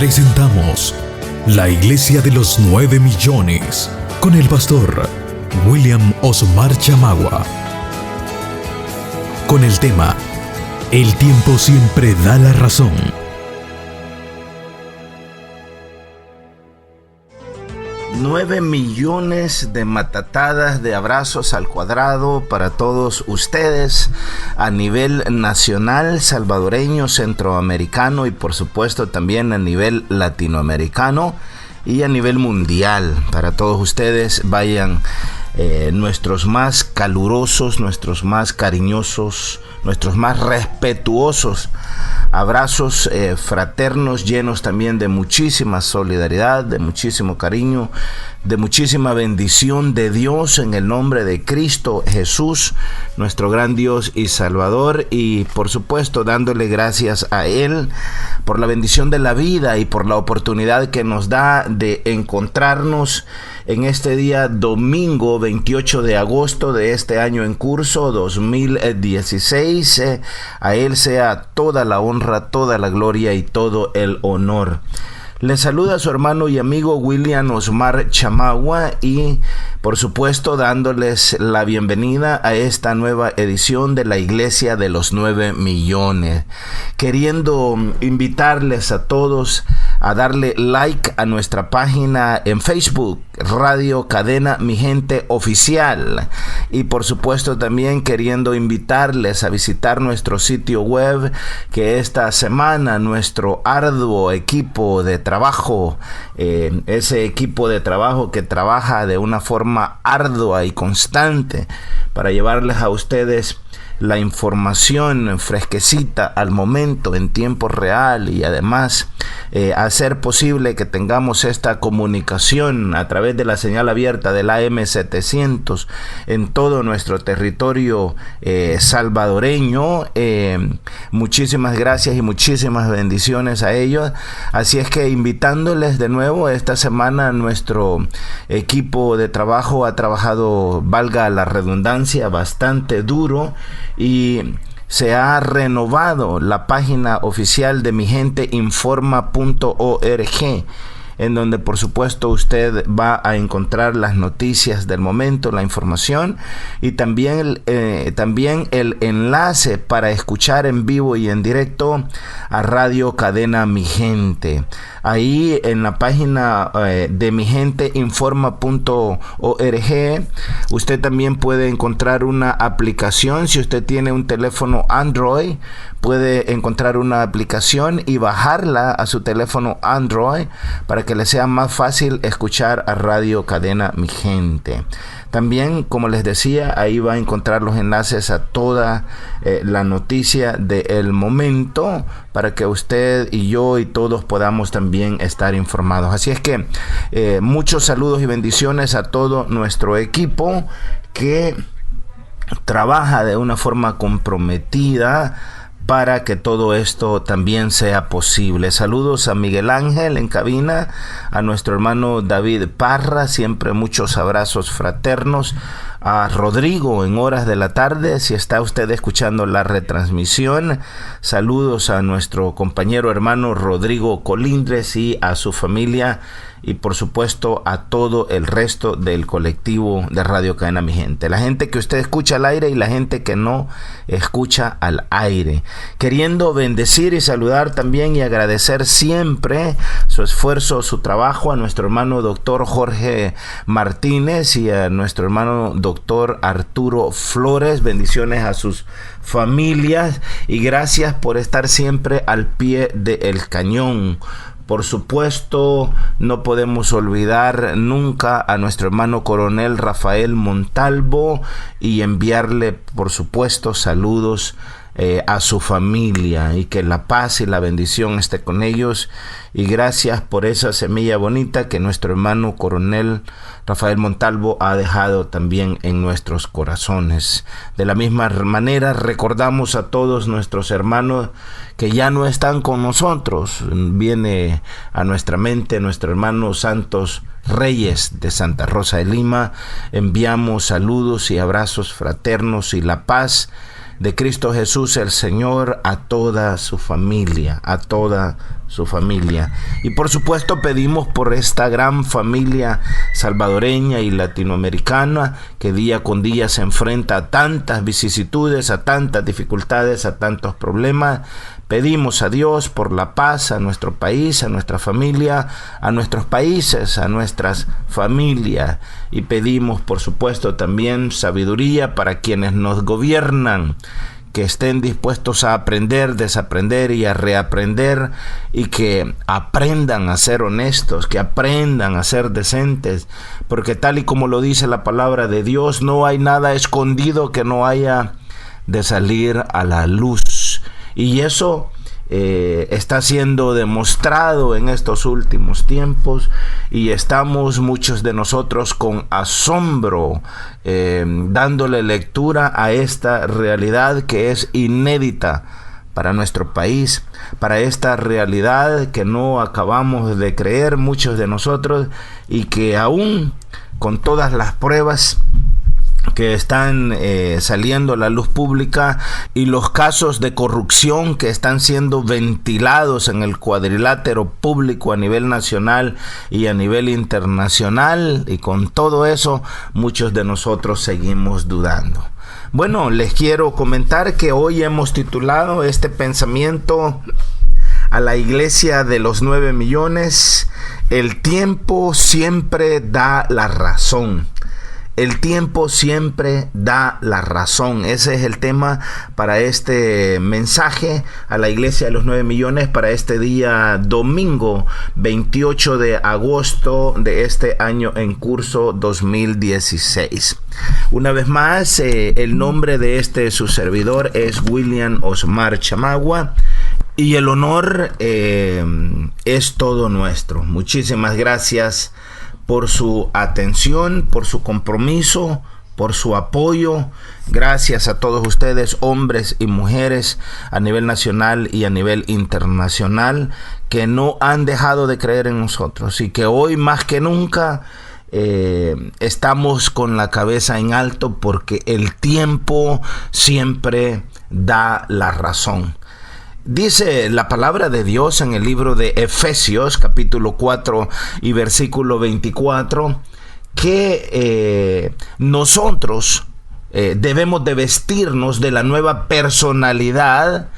Presentamos la Iglesia de los 9 millones con el pastor William Osmar Chamagua. Con el tema El tiempo siempre da la razón. $9 millones de matatadas de abrazos al cuadrado para todos ustedes a nivel nacional, salvadoreño, centroamericano y por supuesto también a nivel latinoamericano y a nivel mundial. Para todos ustedes vayan nuestros más calurosos, nuestros más cariñosos, nuestros más respetuosos abrazos fraternos, llenos también de muchísima solidaridad, de muchísimo cariño, de muchísima bendición de Dios en el nombre de Cristo Jesús, nuestro gran Dios y Salvador, y por supuesto dándole gracias a Él por la bendición de la vida y por la oportunidad que nos da de encontrarnos en este día domingo 28 de agosto de este año en curso 2016. A Él sea toda la honra, toda la gloria y todo el honor. Le saluda a su hermano y amigo William Osmar Chamagua y por supuesto dándoles la bienvenida a esta nueva edición de la Iglesia de los 9 millones. Queriendo invitarles a todos a darle like a nuestra página en Facebook, Radio Cadena Mi Gente Oficial. Y por supuesto también queriendo invitarles a visitar nuestro sitio web, que esta semana nuestro arduo equipo de trabajo, ese equipo de trabajo que trabaja de una forma ardua y constante para llevarles a ustedes la información fresquecita al momento, en tiempo real, y además hacer posible que tengamos esta comunicación a través de la señal abierta del AM700 en todo nuestro territorio salvadoreño. Muchísimas gracias y muchísimas bendiciones a ellos. Así es que invitándoles de nuevo, esta semana nuestro equipo de trabajo ha trabajado, valga la redundancia, bastante duro, y se ha renovado la página oficial de migenteinforma.org, en donde por supuesto usted va a encontrar las noticias del momento, la información y también el enlace para escuchar en vivo y en directo a Radio Cadena Mi Gente. Ahí en la página de migenteinforma.org usted también puede encontrar una aplicación. Si usted tiene un teléfono Android, puede encontrar una aplicación y bajarla a su teléfono Android para que le sea más fácil escuchar a Radio Cadena Mi Gente. También, como les decía, ahí va a encontrar los enlaces a toda la noticia del momento para que usted y yo y todos podamos también estar informados. Así es que muchos saludos y bendiciones a todo nuestro equipo que trabaja de una forma comprometida para que todo esto también sea posible. Saludos a Miguel Ángel en cabina, a nuestro hermano David Parra, siempre muchos abrazos fraternos, a Rodrigo en horas de la tarde, si está usted escuchando la retransmisión. Saludos a nuestro compañero hermano Rodrigo Colindres y a su familia, y por supuesto a todo el resto del colectivo de Radio Cadena Mi Gente, la gente que usted escucha al aire y la gente que no escucha al aire. Queriendo bendecir y saludar también y agradecer siempre su esfuerzo, su trabajo a nuestro hermano doctor Jorge Martínez y a nuestro hermano doctor Arturo Flores. Bendiciones a sus familias y gracias por estar siempre al pie del cañón. Por supuesto, no podemos olvidar nunca a nuestro hermano coronel Rafael Montalvo y enviarle, por supuesto, saludos a su familia, y que la paz y la bendición esté con ellos. Y gracias por esa semilla bonita que nuestro hermano coronel Rafael Montalvo ha dejado también en nuestros corazones. De la misma manera recordamos a todos nuestros hermanos que ya no están con nosotros. Viene a nuestra mente nuestro hermano Santos Reyes de Santa Rosa de Lima. Enviamos saludos y abrazos fraternos y la paz de Cristo Jesús el Señor a toda su familia, a toda su familia. Y por supuesto pedimos por esta gran familia salvadoreña y latinoamericana que día con día se enfrenta a tantas vicisitudes, a tantas dificultades, a tantos problemas. Pedimos a Dios por la paz a nuestro país, a nuestra familia, a nuestros países, a nuestras familias. Y pedimos por supuesto también sabiduría para quienes nos gobiernan, que estén dispuestos a aprender, desaprender y a reaprender, y que aprendan a ser honestos, que aprendan a ser decentes, porque tal y como lo dice la palabra de Dios, no hay nada escondido que no haya de salir a la luz. Y eso está siendo demostrado en estos últimos tiempos, y estamos muchos de nosotros con asombro dándole lectura a esta realidad que es inédita para nuestro país, para esta realidad que no acabamos de creer muchos de nosotros, y que aún con todas las pruebas que están saliendo a la luz pública y los casos de corrupción que están siendo ventilados en el cuadrilátero público a nivel nacional y a nivel internacional, y con todo eso muchos de nosotros seguimos dudando. Bueno, les quiero comentar que hoy hemos titulado este pensamiento a la iglesia de los 9 millones: el tiempo siempre da la razón. El tiempo siempre da la razón. Ese es el tema para este mensaje a la iglesia de los 9 millones para este día domingo 28 de agosto de este año en curso 2016. Una vez más, el nombre de su servidor es William Osmar Chamagua, y el honor es todo nuestro. Muchísimas gracias por su atención, por su compromiso, por su apoyo. Gracias a todos ustedes, hombres y mujeres a nivel nacional y a nivel internacional, que no han dejado de creer en nosotros, y que hoy más que nunca estamos con la cabeza en alto, porque el tiempo siempre da la razón. Dice la palabra de Dios en el libro de Efesios, capítulo 4 y versículo 24, que nosotros debemos de vestirnos de la nueva personalidad,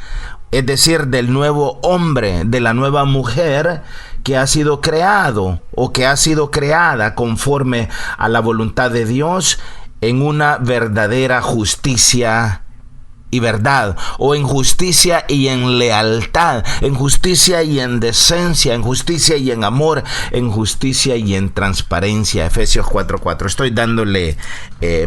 es decir, del nuevo hombre, de la nueva mujer que ha sido creado o que ha sido creada conforme a la voluntad de Dios, en una verdadera justicia y verdad, o en justicia y en lealtad, en justicia y en decencia, en justicia y en amor, en justicia y en transparencia. Efesios 4:4. Estoy dándole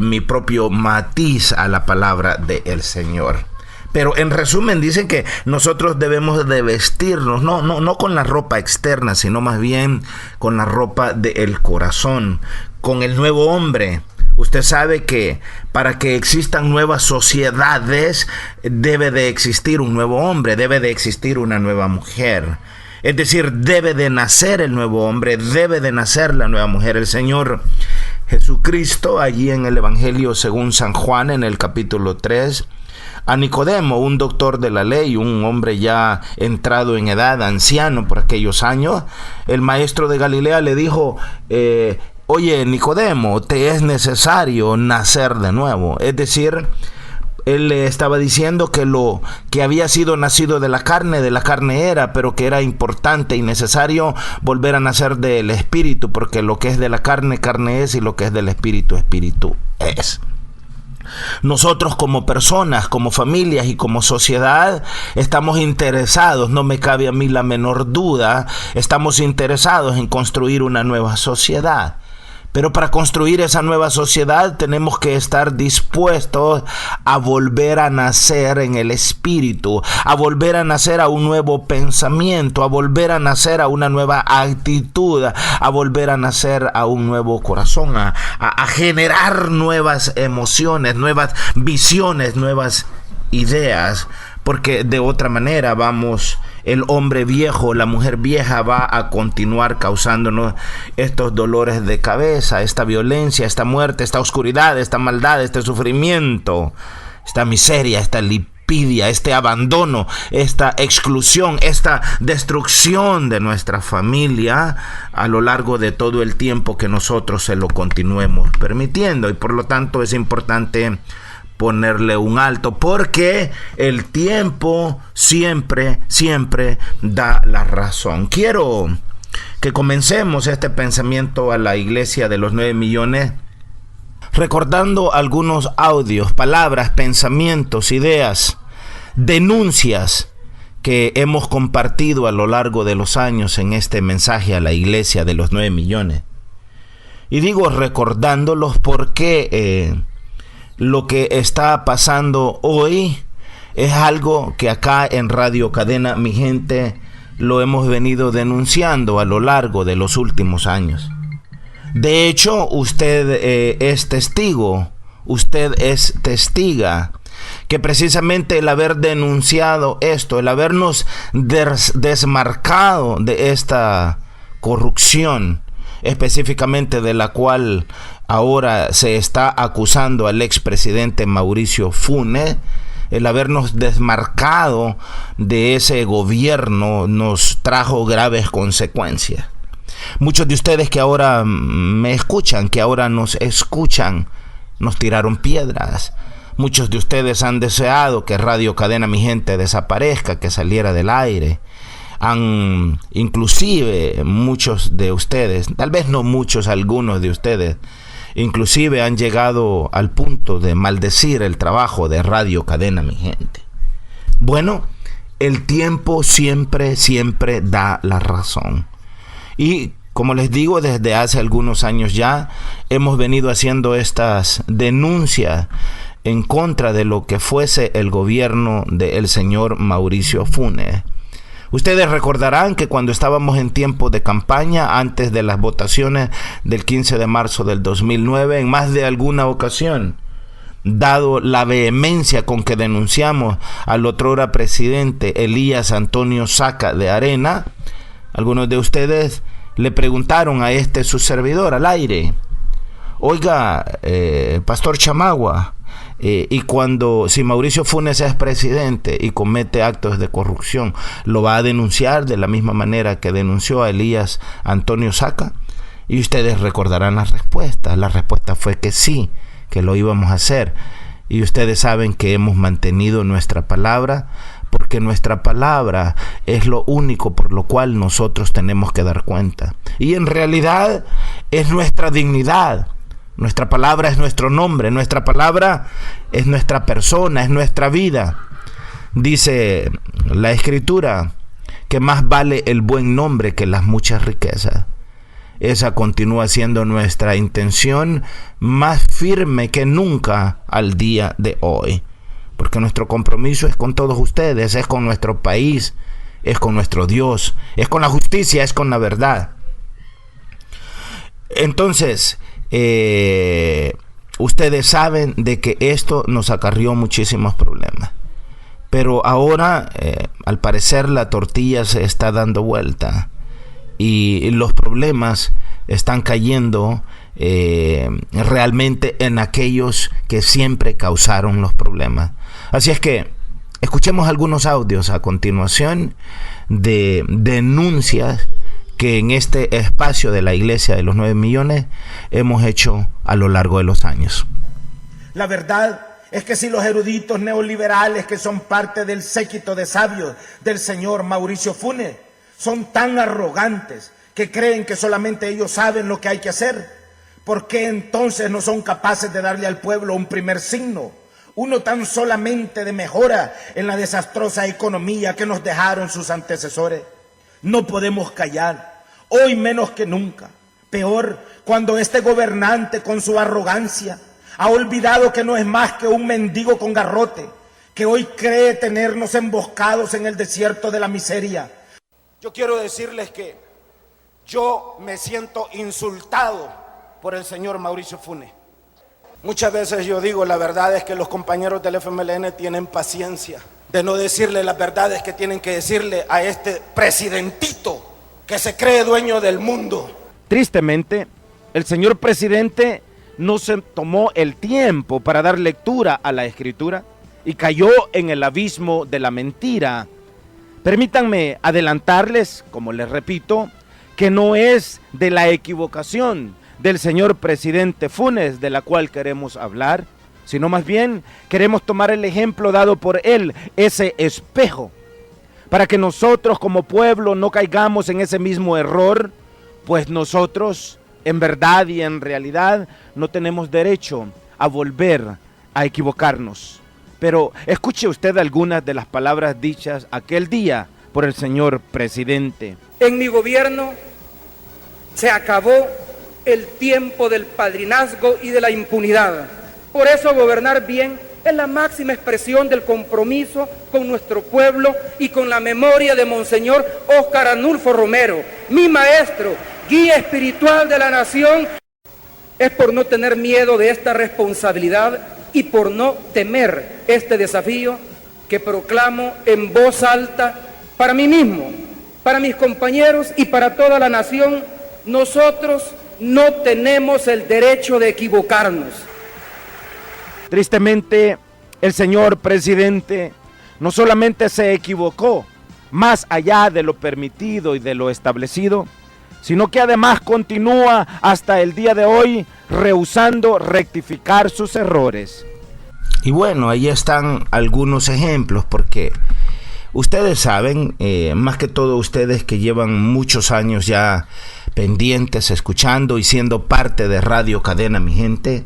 mi propio matiz a la palabra del Señor. Pero en resumen dicen que nosotros debemos de vestirnos, no con la ropa externa, sino más bien con la ropa del corazón, con el nuevo hombre. Usted sabe que para que existan nuevas sociedades debe de existir un nuevo hombre, debe de existir una nueva mujer. Es decir, debe de nacer el nuevo hombre, debe de nacer la nueva mujer. El Señor Jesucristo, allí en el Evangelio según San Juan, en el capítulo 3, a Nicodemo, un doctor de la ley, un hombre ya entrado en edad, anciano por aquellos años, el maestro de Galilea le dijo: oye, Nicodemo, te es necesario nacer de nuevo. Es decir, él le estaba diciendo que lo que había sido nacido de la carne era, pero que era importante y necesario volver a nacer del espíritu, porque lo que es de la carne, carne es, y lo que es del espíritu, espíritu es. Nosotros como personas, como familias y como sociedad estamos interesados, no me cabe a mí la menor duda, estamos interesados en construir una nueva sociedad. Pero para construir esa nueva sociedad tenemos que estar dispuestos a volver a nacer en el espíritu, a volver a nacer a un nuevo pensamiento, a volver a nacer a una nueva actitud, a volver a nacer a un nuevo corazón, a generar nuevas emociones, nuevas visiones, nuevas ideas. Porque de otra manera el hombre viejo, la mujer vieja va a continuar causándonos estos dolores de cabeza, esta violencia, esta muerte, esta oscuridad, esta maldad, este sufrimiento, esta miseria, esta perfidia, este abandono, esta exclusión, esta destrucción de nuestra familia a lo largo de todo el tiempo que nosotros se lo continuemos permitiendo. Y por lo tanto es importante ponerle un alto, porque el tiempo siempre da la razón. Quiero que comencemos este pensamiento a la iglesia de los 9 millones recordando algunos audios, palabras, pensamientos, ideas, denuncias que hemos compartido a lo largo de los años en este mensaje a la iglesia de los 9 millones. Y digo recordándolos porque lo que está pasando hoy es algo que acá en Radio Cadena Mi Gente lo hemos venido denunciando a lo largo de los últimos años. De hecho, usted es testigo, usted es testiga que precisamente el haber denunciado esto, el habernos desmarcado de esta corrupción, específicamente de la cual ahora se está acusando al expresidente Mauricio Funes, el habernos desmarcado de ese gobierno nos trajo graves consecuencias. Muchos de ustedes que ahora me escuchan, que ahora nos escuchan, nos tiraron piedras. Muchos de ustedes han deseado que Radio Cadena Mi Gente desaparezca, que saliera del aire. Inclusive muchos de ustedes, tal vez no muchos, algunos de ustedes, inclusive han llegado al punto de maldecir el trabajo de Radio Cadena Mi Gente. Bueno, el tiempo siempre da la razón. Y como les digo, desde hace algunos años ya hemos venido haciendo estas denuncias en contra de lo que fuese el gobierno del señor Mauricio Funes. Ustedes recordarán que cuando estábamos en tiempo de campaña, antes de las votaciones del 15 de marzo del 2009, en más de alguna ocasión, dado la vehemencia con que denunciamos al otrora presidente Elías Antonio Saca de Arena, algunos de ustedes le preguntaron a su servidor al aire: oiga, Pastor Chamagua, y si Mauricio Funes es presidente y comete actos de corrupción, ¿lo va a denunciar de la misma manera que denunció a Elías Antonio Saca? Y ustedes recordarán la respuesta. La respuesta fue que sí, que lo íbamos a hacer. Y ustedes saben que hemos mantenido nuestra palabra, porque nuestra palabra es lo único por lo cual nosotros tenemos que dar cuenta. Y en realidad es nuestra dignidad. Nuestra palabra es nuestro nombre, nuestra palabra es nuestra persona, es nuestra vida. Dice la Escritura que más vale el buen nombre que las muchas riquezas. Esa continúa siendo nuestra intención más firme que nunca al día de hoy. Porque nuestro compromiso es con todos ustedes, es con nuestro país, es con nuestro Dios, es con la justicia, es con la verdad. Entonces, ustedes saben de que esto nos acarrió muchísimos problemas. Pero ahora, al parecer, la tortilla se está dando vuelta y los problemas están cayendo realmente en aquellos que siempre causaron los problemas. Así es que escuchemos algunos audios a continuación de denuncias que en este espacio de la iglesia de los 9 millones hemos hecho a lo largo de los años. La verdad es que si los eruditos neoliberales que son parte del séquito de sabios del señor Mauricio Funes son tan arrogantes que creen que solamente ellos saben lo que hay que hacer, ¿por qué entonces no son capaces de darle al pueblo un primer signo? Uno tan solamente de mejora en la desastrosa economía que nos dejaron sus antecesores. No podemos callar, hoy menos que nunca. Peor, cuando este gobernante con su arrogancia ha olvidado que no es más que un mendigo con garrote, que hoy cree tenernos emboscados en el desierto de la miseria. Yo quiero decirles que yo me siento insultado por el señor Mauricio Funes. Muchas veces yo digo, la verdad es que los compañeros del FMLN tienen paciencia de no decirle las verdades que tienen que decirle a este presidentito que se cree dueño del mundo. Tristemente, el señor presidente no se tomó el tiempo para dar lectura a la Escritura. y cayó en el abismo de la mentira. Permítanme adelantarles, como les repito, que no es de la equivocación del señor presidente Funes de la cual queremos hablar, sino más bien queremos tomar el ejemplo dado por él, ese espejo, para que nosotros como pueblo no caigamos en ese mismo error, pues nosotros en verdad y en realidad no tenemos derecho a volver a equivocarnos. Pero escuche usted algunas de las palabras dichas aquel día por el señor presidente. En mi gobierno se acabó el tiempo del padrinazgo y de la impunidad. Por eso gobernar bien es la máxima expresión del compromiso con nuestro pueblo y con la memoria de Monseñor Óscar Arnulfo Romero, mi maestro, guía espiritual de la nación. Es por no tener miedo de esta responsabilidad y por no temer este desafío que proclamo en voz alta para mí mismo, para mis compañeros y para toda la nación: nosotros no tenemos el derecho de equivocarnos. Tristemente, el señor presidente no solamente se equivocó más allá de lo permitido y de lo establecido, sino que además continúa hasta el día de hoy rehusando rectificar sus errores. Y bueno, ahí están algunos ejemplos, porque ustedes saben, más que todo ustedes que llevan muchos años ya pendientes, escuchando y siendo parte de Radio Cadena Mi Gente,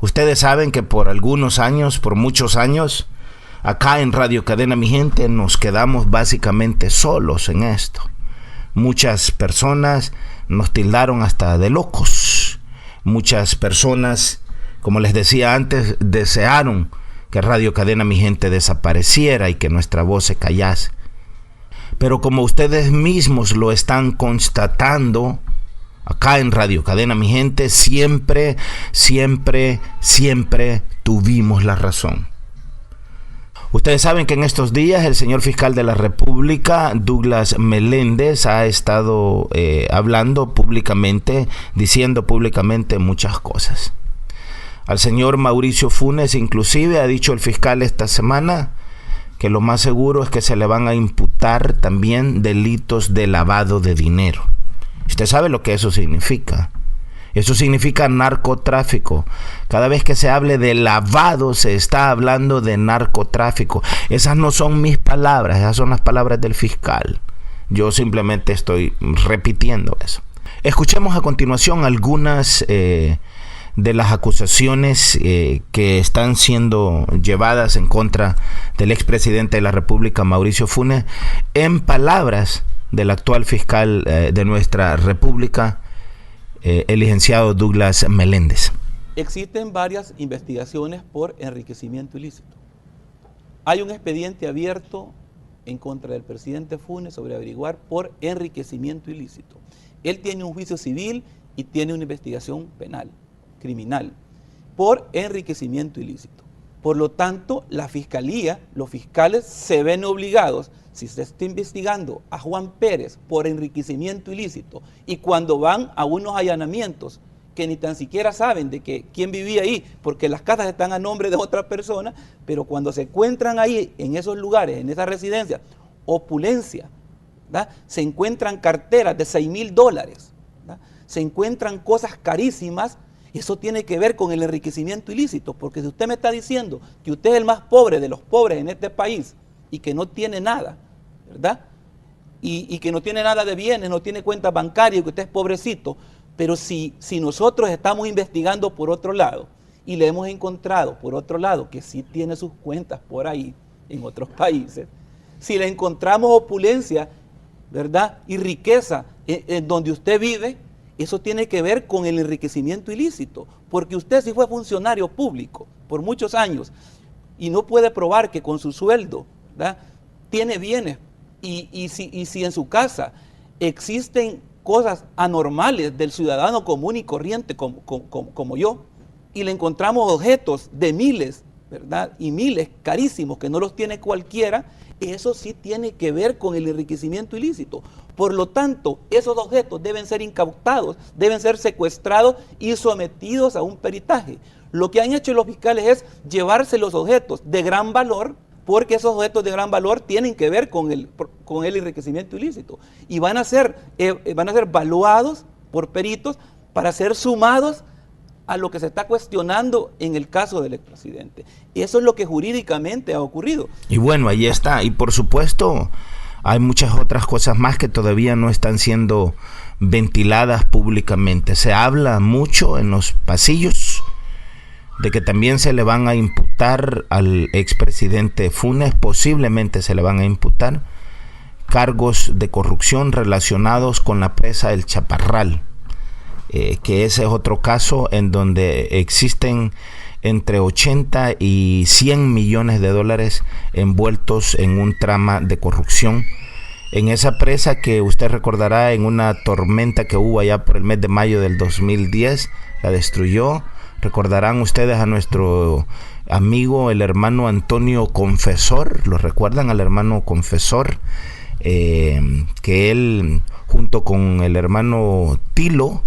ustedes saben que por algunos años, por muchos años, acá en Radio Cadena Mi Gente nos quedamos básicamente solos en esto. Muchas personas nos tildaron hasta de locos. Muchas personas, como les decía antes, desearon que Radio Cadena Mi Gente desapareciera y que nuestra voz se callase. Pero como ustedes mismos lo están constatando, acá en Radio Cadena Mi Gente siempre tuvimos la razón. Ustedes saben que en estos días el señor fiscal de la República, Douglas Meléndez, ha estado hablando públicamente, diciendo públicamente muchas cosas. Al señor Mauricio Funes, inclusive, ha dicho el fiscal esta semana que lo más seguro es que se le van a imputar también delitos de lavado de dinero. Usted sabe lo que eso significa. Eso significa narcotráfico. Cada vez que se hable de lavado, se está hablando de narcotráfico. Esas no son mis palabras, esas son las palabras del fiscal. Yo simplemente estoy repitiendo eso. Escuchemos a continuación algunas de las acusaciones que están siendo llevadas en contra del expresidente de la República, Mauricio Funes, en palabras del actual fiscal de nuestra República, el licenciado Douglas Meléndez. Existen varias investigaciones por enriquecimiento ilícito. Hay un expediente abierto en contra del presidente Funes sobre averiguar por enriquecimiento ilícito. Él tiene un juicio civil y tiene una investigación penal, criminal, por enriquecimiento ilícito. Por lo tanto, la fiscalía, los fiscales se ven obligados, si se está investigando a Juan Pérez por enriquecimiento ilícito y cuando van a unos allanamientos que ni tan siquiera saben de que quién vivía ahí, porque las casas están a nombre de otra persona, pero cuando se encuentran ahí, en esos lugares, en esas residencias, opulencia, ¿verdad? Se encuentran carteras de $6,000, ¿verdad? Se encuentran cosas carísimas. Eso tiene que ver con el enriquecimiento ilícito, porque si usted me está diciendo que usted es el más pobre de los pobres en este país y que no tiene nada, ¿verdad? Y que no tiene nada de bienes, no tiene cuenta bancaria, que usted es pobrecito, pero si nosotros estamos investigando por otro lado y le hemos encontrado por otro lado que sí tiene sus cuentas por ahí en otros países, si le encontramos opulencia, ¿verdad? Y riqueza en donde usted vive, eso tiene que ver con el enriquecimiento ilícito, porque usted sí fue funcionario público por muchos años y no puede probar que con su sueldo, ¿verdad?, tiene bienes y si en su casa existen cosas anormales del ciudadano común y corriente como yo, y le encontramos objetos de miles, ¿verdad?, y miles carísimos que no los tiene cualquiera, eso sí tiene que ver con el enriquecimiento ilícito. Por lo tanto, esos objetos deben ser incautados, deben ser secuestrados y sometidos a un peritaje. Lo que han hecho los fiscales es llevarse los objetos de gran valor, porque esos objetos de gran valor tienen que ver con el enriquecimiento ilícito. Y van a ser evaluados por peritos para ser sumados a lo que se está cuestionando en el caso del expresidente. Eso es lo que jurídicamente ha ocurrido. Y bueno, ahí está. Y por supuesto, hay muchas otras cosas más que todavía no están siendo ventiladas públicamente. Se habla mucho en los pasillos de que también se le van a imputar al expresidente Funes, posiblemente se le van a imputar cargos de corrupción relacionados con la presa El Chaparral, que ese es otro caso en donde existen entre 80 y 100 millones de dólares envueltos en un trama de corrupción. En esa presa que usted recordará en una tormenta que hubo allá por el mes de mayo del 2010, la destruyó. Recordarán ustedes a nuestro amigo, el hermano Antonio Confesor, ¿lo recuerdan al hermano Confesor? Que él, junto con el hermano Tilo,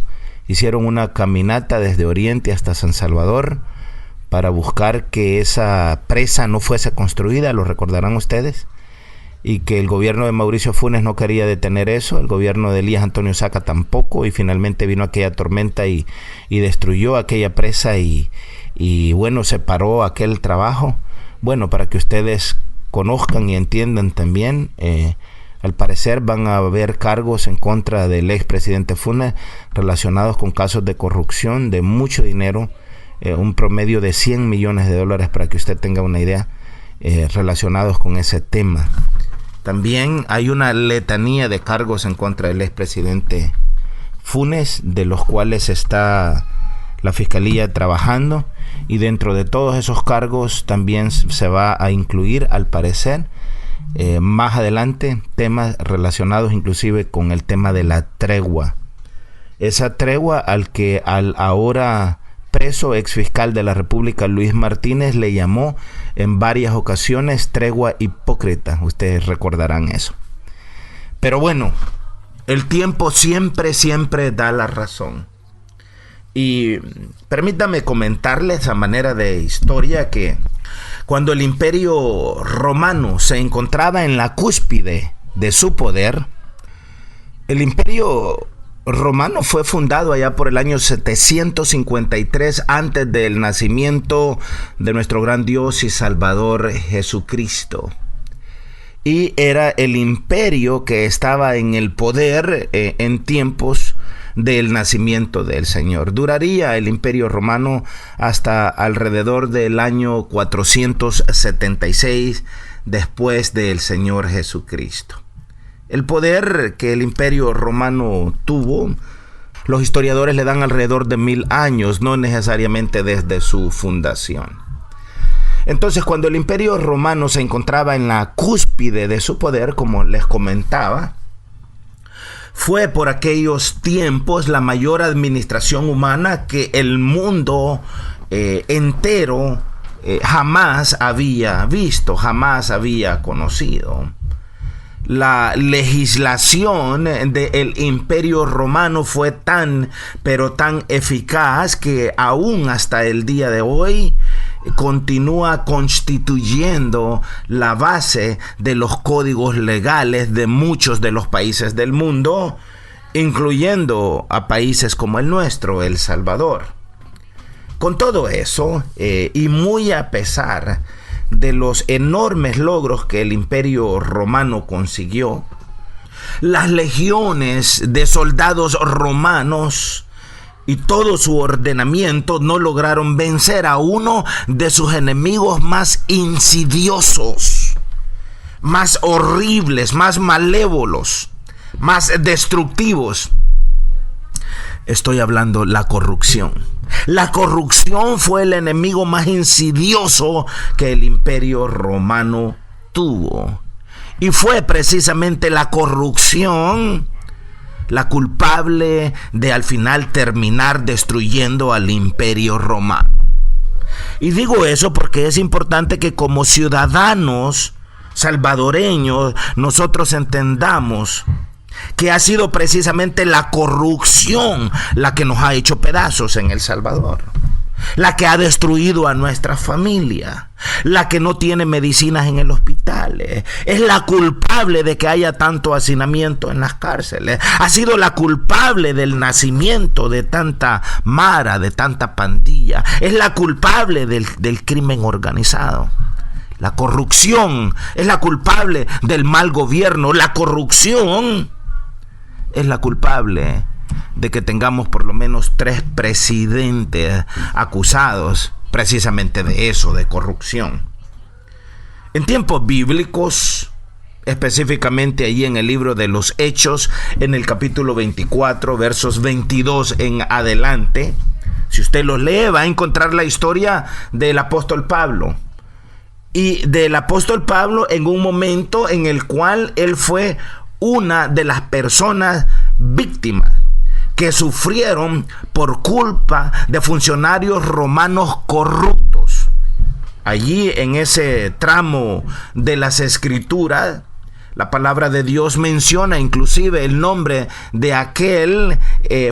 hicieron una caminata desde Oriente hasta San Salvador para buscar que esa presa no fuese construida, ¿lo recordarán ustedes? Y que el gobierno de Mauricio Funes no quería detener eso, el gobierno de Elías Antonio Saca tampoco, y finalmente vino aquella tormenta y destruyó aquella presa y bueno, se paró aquel trabajo. Bueno, para que ustedes conozcan y entiendan también, al parecer van a haber cargos en contra del expresidente Funes relacionados con casos de corrupción de mucho dinero, un promedio de 100 millones de dólares para que usted tenga una idea, relacionados con ese tema. También hay una letanía de cargos en contra del expresidente Funes, de los cuales está la Fiscalía trabajando, y dentro de todos esos cargos también se va a incluir, al parecer, más adelante, temas relacionados inclusive con el tema de la tregua. Esa tregua al que al ahora preso exfiscal de la República Luis Martínez le llamó en varias ocasiones tregua hipócrita. Ustedes recordarán eso. Pero bueno, el tiempo siempre da la razón. Y permítame comentarles a manera de historia que cuando el Imperio Romano se encontraba en la cúspide de su poder, el Imperio Romano fue fundado allá por el año 753 antes del nacimiento de nuestro gran Dios y Salvador Jesucristo. Y era el imperio que estaba en el poder en tiempos del nacimiento del Señor. Duraría el Imperio Romano hasta alrededor del año 476 después del Señor Jesucristo. El poder que el Imperio Romano tuvo, los historiadores le dan alrededor de 1000 años, no necesariamente desde su fundación. Entonces, cuando el Imperio Romano se encontraba en la cúspide de su poder, como les comentaba, fue por aquellos tiempos la mayor administración humana que el mundo entero jamás había visto, jamás había conocido. La legislación del Imperio Romano fue tan, pero tan eficaz que aún hasta el día de hoy continúa constituyendo la base de los códigos legales de muchos de los países del mundo, incluyendo a países como el nuestro, El Salvador. Con todo eso, y muy a pesar de los enormes logros que el Imperio Romano consiguió, las legiones de soldados romanos y todo su ordenamiento no lograron vencer a uno de sus enemigos más insidiosos, más horribles, más malévolos, más destructivos. Estoy hablando la corrupción. La corrupción fue el enemigo más insidioso que el Imperio Romano tuvo. Y fue precisamente la corrupción la culpable de al final terminar destruyendo al Imperio Romano. Y digo eso porque es importante que como ciudadanos salvadoreños nosotros entendamos que ha sido precisamente la corrupción la que nos ha hecho pedazos en El Salvador. la que ha destruido a nuestra familia, la que no tiene medicinas en el hospital, es la culpable de que haya tanto hacinamiento en las cárceles, ha sido la culpable del nacimiento de tanta mara, de tanta pandilla, es la culpable del crimen organizado. La corrupción es la culpable del mal gobierno, la corrupción es la culpable de que tengamos por lo menos 3 presidentes acusados precisamente de eso, de corrupción. En tiempos bíblicos, específicamente allí en el libro de los Hechos, en el capítulo 24, versos 22 en adelante, si usted los lee, va a encontrar la historia del apóstol Pablo. Y del apóstol Pablo en un momento en el cual él fue una de las personas víctimas que sufrieron por culpa de funcionarios romanos corruptos. Allí en ese tramo de las Escrituras, la palabra de Dios menciona inclusive el nombre de aquel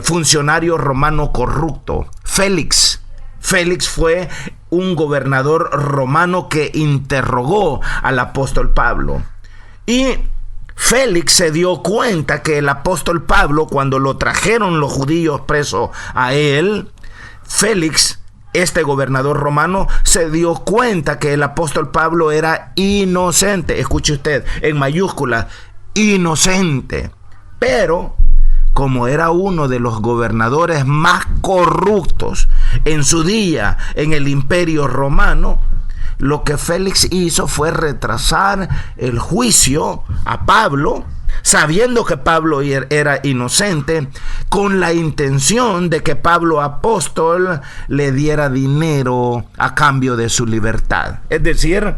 funcionario romano corrupto, Félix. Félix fue un gobernador romano que interrogó al apóstol Pablo. Y Félix se dio cuenta que el apóstol Pablo, cuando lo trajeron los judíos presos a él, Félix, este gobernador romano, se dio cuenta que el apóstol Pablo era inocente. Escuche usted, en mayúsculas, inocente. Pero como era uno de los gobernadores más corruptos en su día en el Imperio Romano, lo que Félix hizo fue retrasar el juicio a Pablo, sabiendo que Pablo era inocente, con la intención de que Pablo apóstol le diera dinero a cambio de su libertad. Es decir,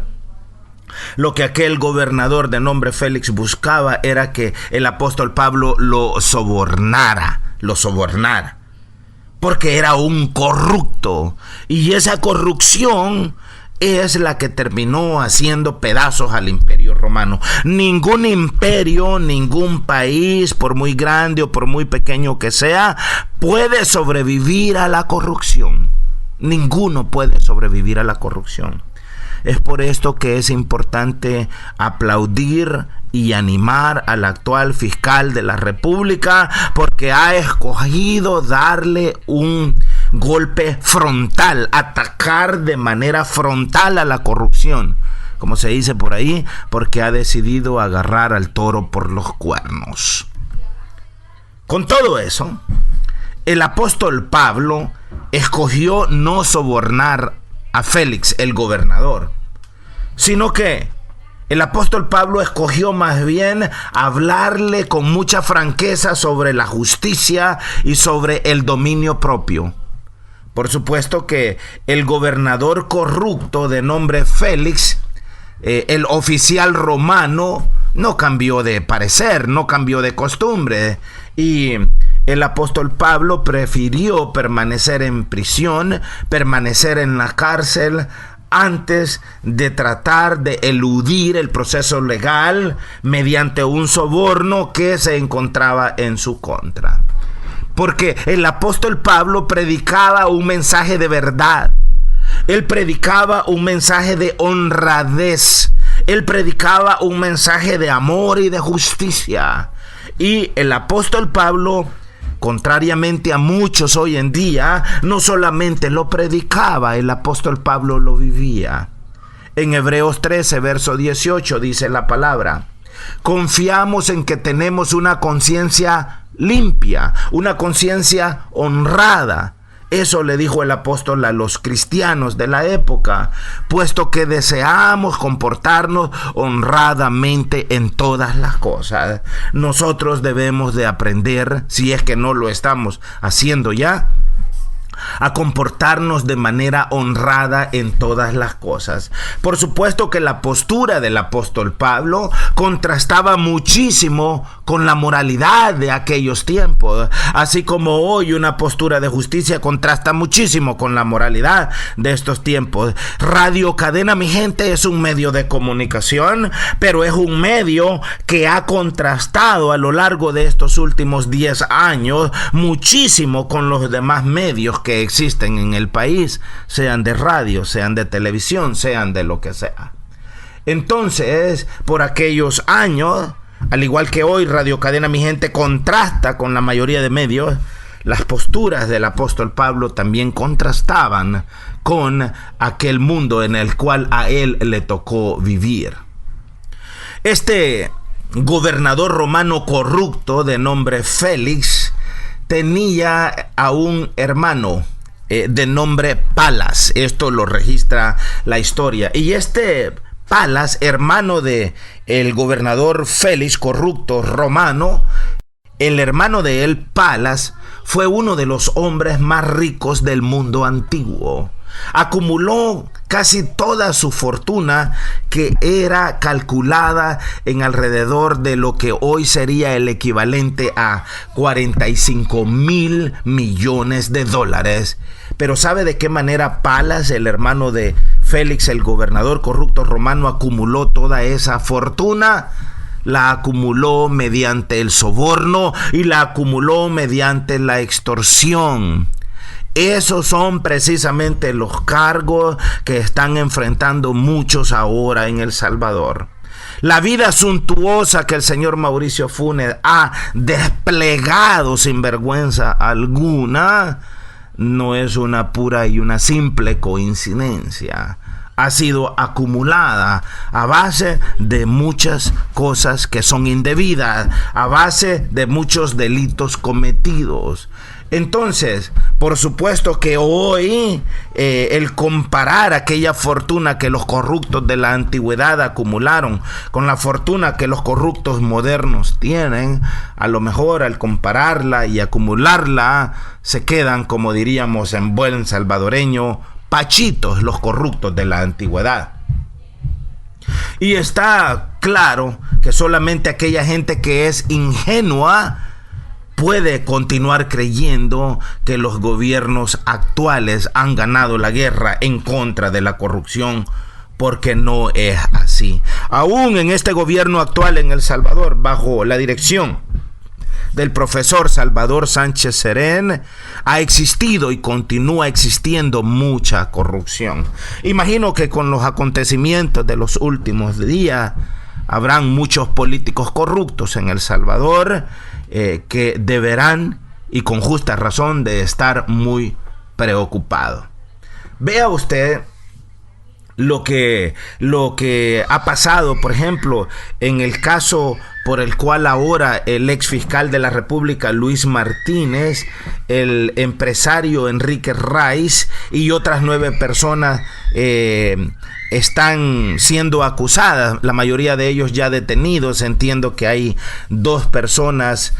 lo que aquel gobernador de nombre Félix buscaba era que el apóstol Pablo lo sobornara, porque era un corrupto, y esa corrupción es la que terminó haciendo pedazos al Imperio Romano. Ningún imperio, ningún país, por muy grande o por muy pequeño que sea, puede sobrevivir a la corrupción. Ninguno puede sobrevivir a la corrupción. Es por esto que es importante aplaudir y animar al actual fiscal de la República, porque ha escogido darle un golpe frontal, atacar de manera frontal a la corrupción, como se dice por ahí, porque ha decidido agarrar al toro por los cuernos. Con todo eso, el apóstol Pablo escogió no sobornar a Félix, el gobernador, sino que el apóstol Pablo escogió más bien hablarle con mucha franqueza sobre la justicia y sobre el dominio propio. Por supuesto que el gobernador corrupto de nombre Félix, el oficial romano, no cambió de parecer, no cambió de costumbre, y el apóstol Pablo prefirió permanecer en prisión, permanecer en la cárcel, antes de tratar de eludir el proceso legal mediante un soborno que se encontraba en su contra. Porque el apóstol Pablo predicaba un mensaje de verdad. Él predicaba un mensaje de honradez. Él predicaba un mensaje de amor y de justicia. Y el apóstol Pablo, contrariamente a muchos hoy en día, no solamente lo predicaba, el apóstol Pablo lo vivía. En Hebreos 13, verso 18 dice la palabra: confiamos en que tenemos una conciencia limpia, una conciencia honrada. Eso le dijo el apóstol a los cristianos de la época, puesto que deseamos comportarnos honradamente en todas las cosas. Nosotros debemos de aprender, si es que no lo estamos haciendo ya, a comportarnos de manera honrada en todas las cosas. Por supuesto que la postura del apóstol Pablo contrastaba muchísimo con la moralidad de aquellos tiempos, así como hoy una postura de justicia contrasta muchísimo con la moralidad de estos tiempos. Radio Cadena, mi gente, es un medio de comunicación, pero es un medio que ha contrastado a lo largo de estos últimos 10 años muchísimo con los demás medios que existen en el país, sean de radio, sean de televisión, sean de lo que sea. Entonces, por aquellos años, al igual que hoy, Radio Cadena Mi Gente contrasta con la mayoría de medios, las posturas del apóstol Pablo también contrastaban con aquel mundo en el cual a él le tocó vivir. Este gobernador romano corrupto de nombre Félix tenía a un hermano de nombre Palas. Esto lo registra la historia. Y este Palas, hermano de el gobernador Félix corrupto romano, el hermano de él, Palas, fue uno de los hombres más ricos del mundo antiguo. Acumuló casi toda su fortuna, que era calculada en alrededor de lo que hoy sería el equivalente a 45,000 millones de dólares. Pero ¿sabe de qué manera Palas, el hermano de Félix, el gobernador corrupto romano, acumuló toda esa fortuna? La acumuló mediante el soborno y la acumuló mediante la extorsión. Esos son precisamente los cargos que están enfrentando muchos ahora en El Salvador. La vida suntuosa que el señor Mauricio Funes ha desplegado sin vergüenza alguna no es una pura y una simple coincidencia. Ha sido acumulada a base de muchas cosas que son indebidas, a base de muchos delitos cometidos. Entonces, por supuesto que hoy el comparar aquella fortuna que los corruptos de la antigüedad acumularon con la fortuna que los corruptos modernos tienen, a lo mejor al compararla y acumularla, se quedan, como diríamos en buen salvadoreño, pachitos los corruptos de la antigüedad. Y está claro que solamente aquella gente que es ingenua puede continuar creyendo que los gobiernos actuales han ganado la guerra en contra de la corrupción, porque no es así. Aún en este gobierno actual en El Salvador, bajo la dirección del profesor Salvador Sánchez Serén, ha existido y continúa existiendo mucha corrupción. Imagino que con los acontecimientos de los últimos días habrán muchos políticos corruptos en El Salvador que deberán, y con justa razón, de estar muy preocupados. Vea usted lo que ha pasado, por ejemplo, en el caso por el cual ahora el ex fiscal de la República, Luis Martínez, el empresario Enrique Rice y otras 9 personas están siendo acusadas, la mayoría de ellos ya detenidos. Entiendo que hay 2 personas,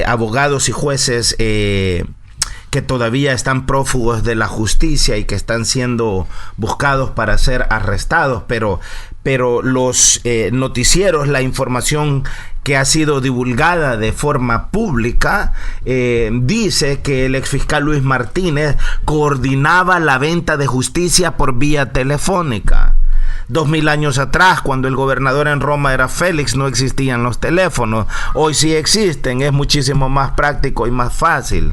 abogados y jueces, que todavía están prófugos de la justicia y que están siendo buscados para ser arrestados, pero los noticieros, la información que ha sido divulgada de forma pública, dice que el exfiscal Luis Martínez coordinaba la venta de justicia por vía telefónica. 2000 años atrás, cuando el gobernador en Roma era Félix, no existían los teléfonos. Hoy sí existen, es muchísimo más práctico y más fácil.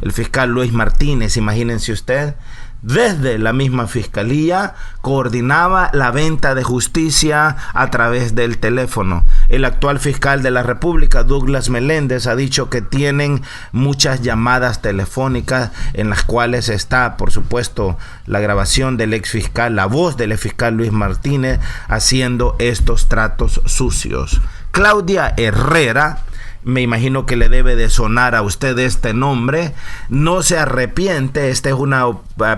El fiscal Luis Martínez, imagínense usted, desde la misma fiscalía coordinaba la venta de justicia a través del teléfono. El actual fiscal de la República, Douglas Meléndez, ha dicho que tienen muchas llamadas telefónicas en las cuales está, por supuesto, la grabación del ex fiscal, la voz del ex fiscal Luis Martínez haciendo estos tratos sucios. Claudia Herrera, me imagino que le debe de sonar a usted este nombre, no se arrepiente. Esta es una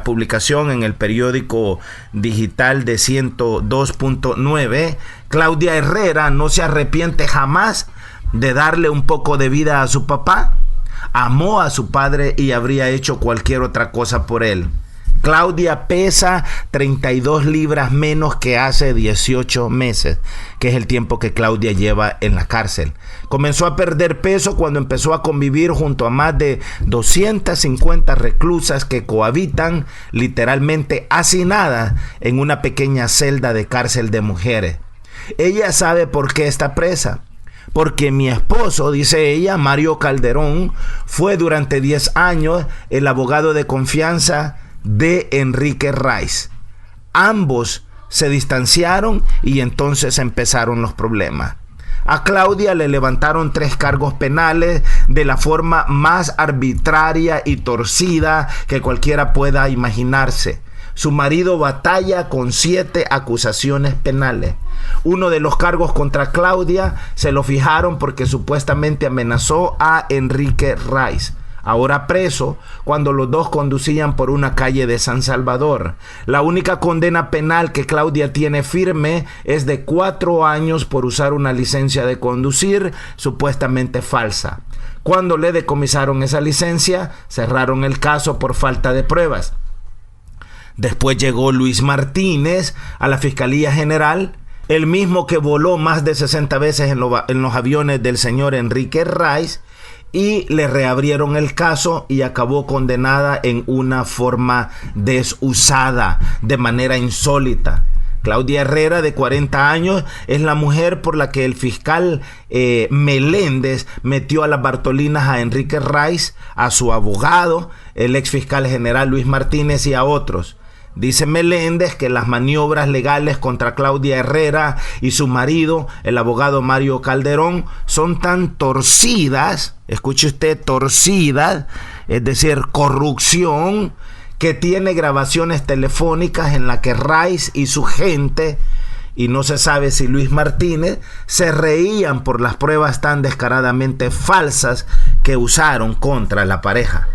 publicación en el periódico digital de 102.9. Claudia Herrera no se arrepiente jamás de darle un poco de vida a su papá. Amó a su padre y habría hecho cualquier otra cosa por él. Claudia pesa 32 libras menos que hace 18 meses, que es el tiempo que Claudia lleva en la cárcel. Comenzó a perder peso cuando empezó a convivir junto a más de 250 reclusas que cohabitan literalmente hacinadas en una pequeña celda de cárcel de mujeres. Ella sabe por qué está presa, porque mi esposo, dice ella, Mario Calderón, fue durante 10 años el abogado de confianza de Enrique Rice. Ambos se distanciaron y entonces empezaron los problemas. A Claudia le levantaron 3 cargos penales de la forma más arbitraria y torcida que cualquiera pueda imaginarse. Su marido batalla con 7 acusaciones penales. Uno de los cargos contra Claudia se lo fijaron porque supuestamente amenazó a Enrique Rice, ahora preso, cuando los dos conducían por una calle de San Salvador. La única condena penal que Claudia tiene firme es de 4 años por usar una licencia de conducir supuestamente falsa. Cuando le decomisaron esa licencia, cerraron el caso por falta de pruebas. Después llegó Luis Martínez a la Fiscalía General, el mismo que voló más de 60 veces en los aviones del señor Enrique Rice, y le reabrieron el caso y acabó condenada en una forma desusada, de manera insólita. Claudia Herrera, de 40 años, es la mujer por la que el fiscal Meléndez metió a las Bartolinas a Enrique Rice, a su abogado, el ex fiscal general Luis Martínez y a otros. Dice Meléndez que las maniobras legales contra Claudia Herrera y su marido, el abogado Mario Calderón, son tan torcidas, escuche usted, torcidas, es decir, corrupción, que tiene grabaciones telefónicas en las que Rice y su gente, y no se sabe si Luis Martínez, se reían por las pruebas tan descaradamente falsas que usaron contra la pareja.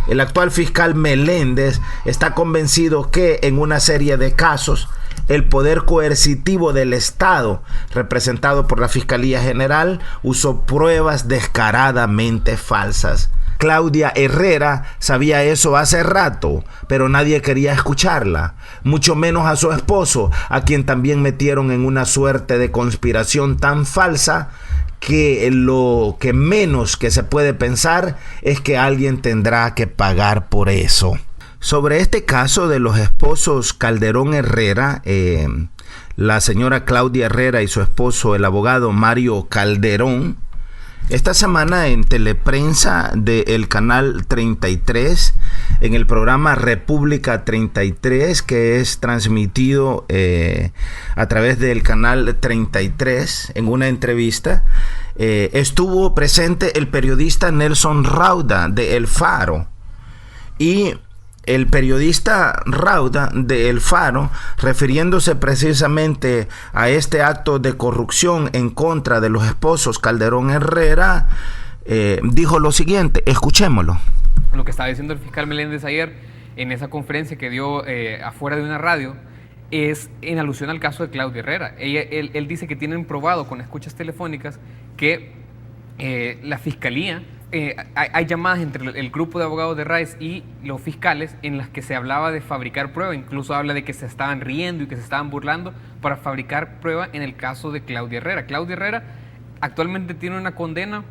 El actual fiscal Meléndez está convencido que en una serie de casos el poder coercitivo del Estado, representado por la Fiscalía General, usó pruebas descaradamente falsas. Claudia Herrera sabía eso hace rato, pero nadie quería escucharla, mucho menos a su esposo, a quien también metieron en una suerte de conspiración tan falsa que lo que menos que se puede pensar es que alguien tendrá que pagar por eso. Sobre este caso de los esposos Calderón Herrera, la señora Claudia Herrera y su esposo, el abogado Mario Calderón, esta semana en Teleprensa del canal 33, en el programa República 33, que es transmitido a través del canal 33, en una entrevista, estuvo presente el periodista Nelson Rauda de El Faro. Y el periodista Rauda de El Faro, refiriéndose precisamente a este acto de corrupción en contra de los esposos Calderón Herrera, dijo lo siguiente, escuchémoslo. Lo que estaba diciendo el fiscal Meléndez ayer en esa conferencia que dio afuera de una radio es en alusión al caso de Claudia Herrera. Él dice que tienen probado con escuchas telefónicas que la fiscalía, hay llamadas entre el grupo de abogados de Rice y los fiscales en las que se hablaba de fabricar pruebas, incluso habla de que se estaban riendo y que se estaban burlando para fabricar pruebas en el caso de Claudia Herrera. Claudia Herrera actualmente tiene una condena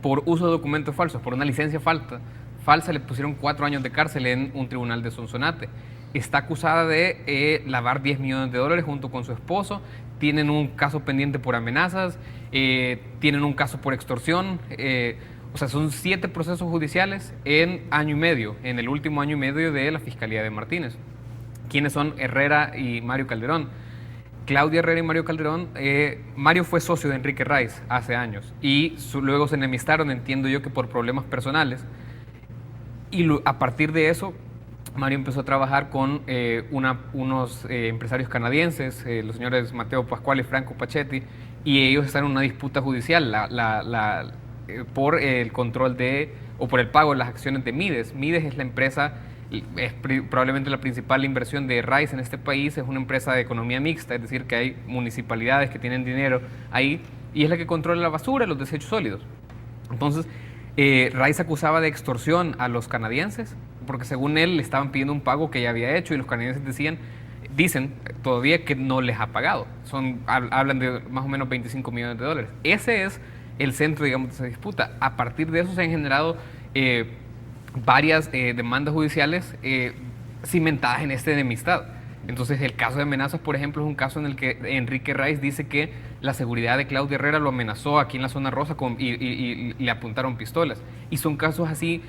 por uso de documentos falsos, por una licencia falsa, le pusieron 4 años de cárcel en un tribunal de Sonsonate. Está acusada de lavar $10 millones junto con su esposo, tienen un caso pendiente por amenazas, tienen un caso por extorsión, o sea, son 7 procesos judiciales en año y medio, en el último año y medio de la Fiscalía de Martínez. ¿Quiénes son Herrera y Mario Calderón? Claudia Herrera y Mario Calderón, Mario fue socio de Enrique Rice hace años y luego se enemistaron, entiendo yo que por problemas personales, y a partir de eso Mario empezó a trabajar con unos empresarios canadienses, los señores Mateo Pascual y Franco Pachetti, y ellos están en una disputa judicial por el control o por el pago de las acciones de Mides. Mides es la empresa, es probablemente la principal inversión de Rice en este país, es una empresa de economía mixta, es decir, que hay municipalidades que tienen dinero ahí, y es la que controla la basura y los desechos sólidos. Entonces, Rice acusaba de extorsión a los canadienses, porque según él le estaban pidiendo un pago que ya había hecho, y los canadienses dicen todavía que no les ha pagado. Hablan de más o menos $25 millones. Ese es el centro, digamos, de esa disputa. A partir de eso se han generado varias demandas judiciales cimentadas en esta enemistad. Entonces, el caso de amenazas, por ejemplo, es un caso en el que Enrique Rice dice que la seguridad de Claudia Herrera lo amenazó aquí en la zona rosa y le apuntaron pistolas. Y son casos así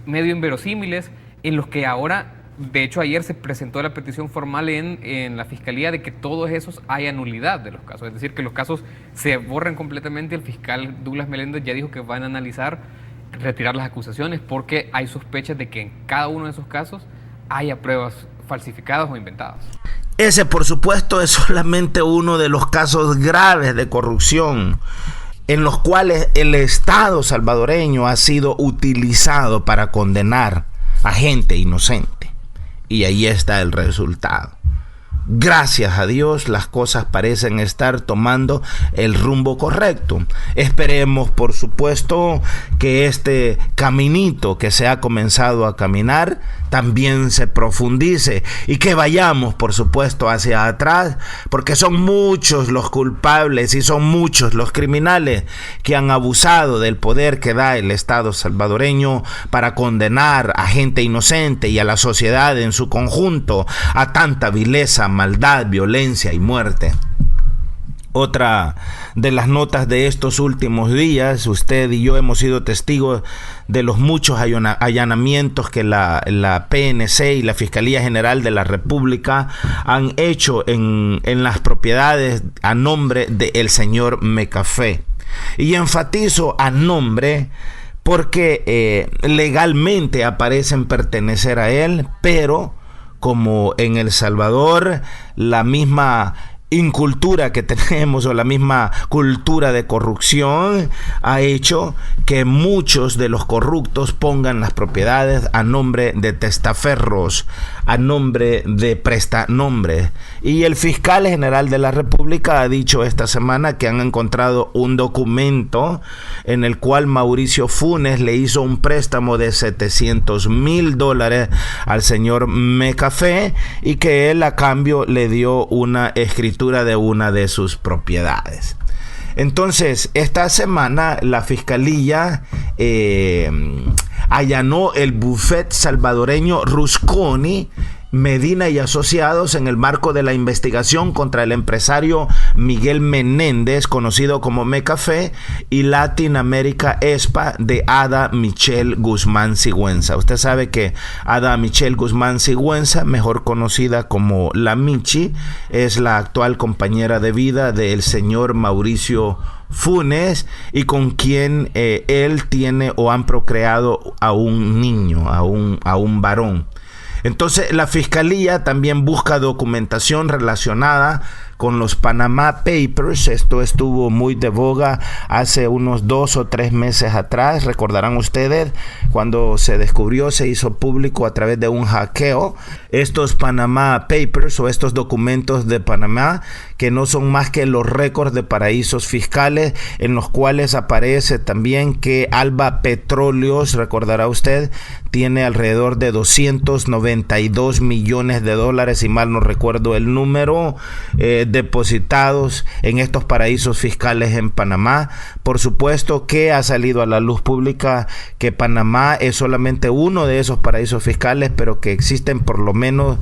medio inverosímiles en los que ahora, de hecho, ayer se presentó la petición formal en la Fiscalía de que todos esos haya nulidad de los casos. Es decir, que los casos se borren completamente. El fiscal Douglas Meléndez ya dijo que van a analizar retirar las acusaciones porque hay sospechas de que en cada uno de esos casos haya pruebas falsificadas o inventadas. Ese, por supuesto, es solamente uno de los casos graves de corrupción en los cuales el Estado salvadoreño ha sido utilizado para condenar a gente inocente. Y ahí está el resultado. Gracias a Dios, las cosas parecen estar tomando el rumbo correcto. Esperemos, por supuesto, que este caminito que se ha comenzado a caminar también se profundice y que vayamos, por supuesto, hacia atrás, porque son muchos los culpables y son muchos los criminales que han abusado del poder que da el Estado salvadoreño para condenar a gente inocente y a la sociedad en su conjunto a tanta vileza, maldad, violencia y muerte. Otra de las notas de estos últimos días, usted y yo hemos sido testigos de los muchos allanamientos que la PNC y la Fiscalía General de la República han hecho en las propiedades a nombre del señor Mecafé. Y enfatizo a nombre porque legalmente aparecen pertenecer a él, pero como en El Salvador la misma incultura que tenemos o la misma cultura de corrupción ha hecho que muchos de los corruptos pongan las propiedades a nombre de testaferros, a nombre de prestanombres. Y el fiscal general de la República ha dicho esta semana que han encontrado un documento en el cual Mauricio Funes le hizo un préstamo de $700,000 al señor Mecafé y que él a cambio le dio una escritura de una de sus propiedades. Entonces, esta semana la Fiscalía allanó el bufete salvadoreño Rusconi, Medina y Asociados en el marco de la investigación contra el empresario Miguel Menéndez, conocido como Mecafé, y Latin America ESPA de Ada Michelle Guzmán Sigüenza. Usted sabe que Ada Michelle Guzmán Sigüenza, mejor conocida como La Michi, es la actual compañera de vida del señor Mauricio Funes y con quien él tiene o han procreado a un niño, a un varón. Entonces la Fiscalía también busca documentación relacionada con los Panama Papers. Esto estuvo muy de boga hace unos 2 o 3 meses atrás. Recordarán ustedes cuando se descubrió, se hizo público a través de un hackeo estos Panama Papers o estos documentos de Panamá, que no son más que los récords de paraísos fiscales, en los cuales aparece también que Alba Petróleos, recordará usted, tiene alrededor de $292 millones, si mal no recuerdo el número, depositados en estos paraísos fiscales en Panamá. Por supuesto que ha salido a la luz pública que Panamá es solamente uno de esos paraísos fiscales, pero que existen por lo menos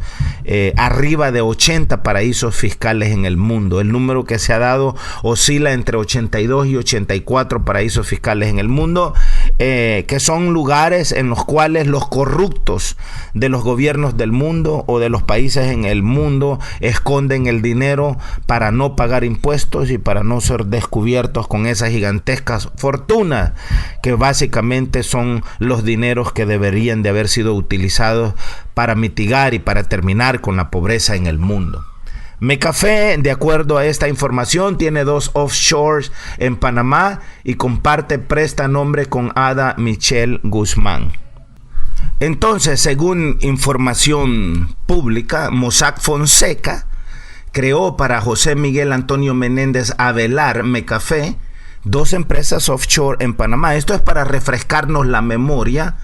arriba de 80 paraísos fiscales en el mundo. El número que se ha dado oscila entre 82 y 84 paraísos fiscales en el mundo, que son lugares en los cuales los corruptos de los gobiernos del mundo o de los países en el mundo esconden el dinero para no pagar impuestos y para no ser descubiertos con esas gigantescas fortunas que básicamente son los dineros que deberían de haber sido utilizados para mitigar y para terminar con la pobreza en el mundo. Mecafé, de acuerdo a esta información, tiene 2 offshores en Panamá y comparte prestanombre con Ada Michelle Guzmán. Entonces, según información pública, Mossack Fonseca creó para José Miguel Antonio Menéndez Avelar Mecafé 2 empresas offshore en Panamá. Esto es para refrescarnos la memoria,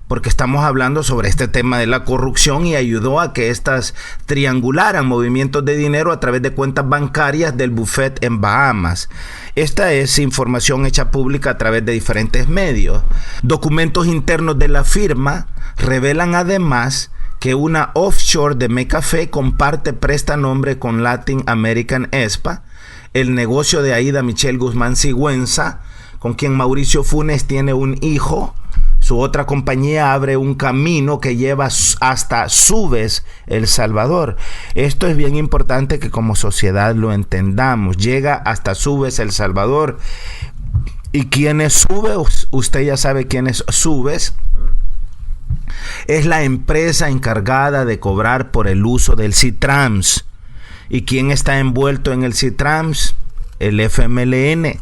porque estamos hablando sobre este tema de la corrupción, y ayudó a que estas triangularan movimientos de dinero a través de cuentas bancarias del buffet en Bahamas. Esta es información hecha pública a través de diferentes medios. Documentos internos de la firma revelan además que una offshore de Mecafé comparte prestanombre con Latin American ESPA, el negocio de Aida Michelle Guzmán Sigüenza, con quien Mauricio Funes tiene un hijo. Su otra compañía abre un camino que lleva hasta Subes, El Salvador. Esto es bien importante que como sociedad lo entendamos. Llega hasta Subes, El Salvador. ¿Y quién es Subes? Usted ya sabe quién es Subes. Es la empresa encargada de cobrar por el uso del CITRAMS. ¿Y quién está envuelto en el CITRAMS? El FMLN.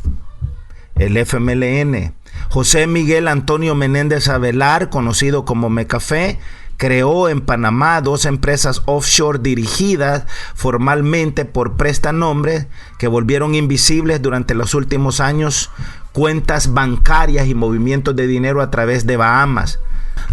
El FMLN. José Miguel Antonio Menéndez Avelar, conocido como Mecafé, creó en Panamá 2 empresas offshore dirigidas formalmente por prestanombres que volvieron invisibles durante los últimos años cuentas bancarias y movimientos de dinero a través de Bahamas.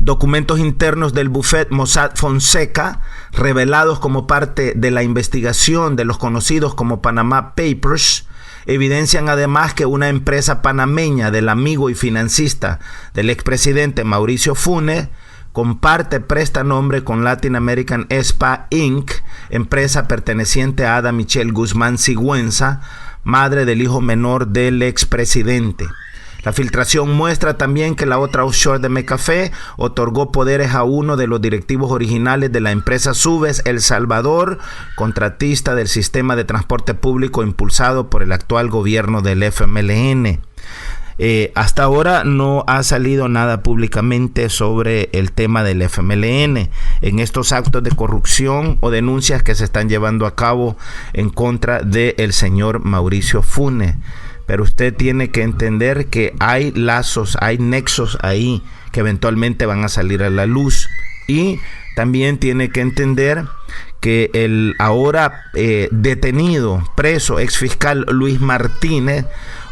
Documentos internos del Buffet Mossack Fonseca, revelados como parte de la investigación de los conocidos como Panama Papers, evidencian además que una empresa panameña del amigo y financista del expresidente Mauricio Funes comparte prestanombre con Latin American ESPA Inc., empresa perteneciente a Ada Michelle Guzmán Sigüenza, madre del hijo menor del expresidente. La filtración muestra también que la otra offshore de Mecafé otorgó poderes a uno de los directivos originales de la empresa Subes El Salvador, contratista del sistema de transporte público impulsado por el actual gobierno del FMLN. Hasta ahora no ha salido nada públicamente sobre el tema del FMLN en estos actos de corrupción o denuncias que se están llevando a cabo en contra del señor Mauricio Funes. Pero usted tiene que entender que hay lazos, hay nexos ahí que eventualmente van a salir a la luz. Y también tiene que entender que el ahora detenido, preso, exfiscal Luis Martínez,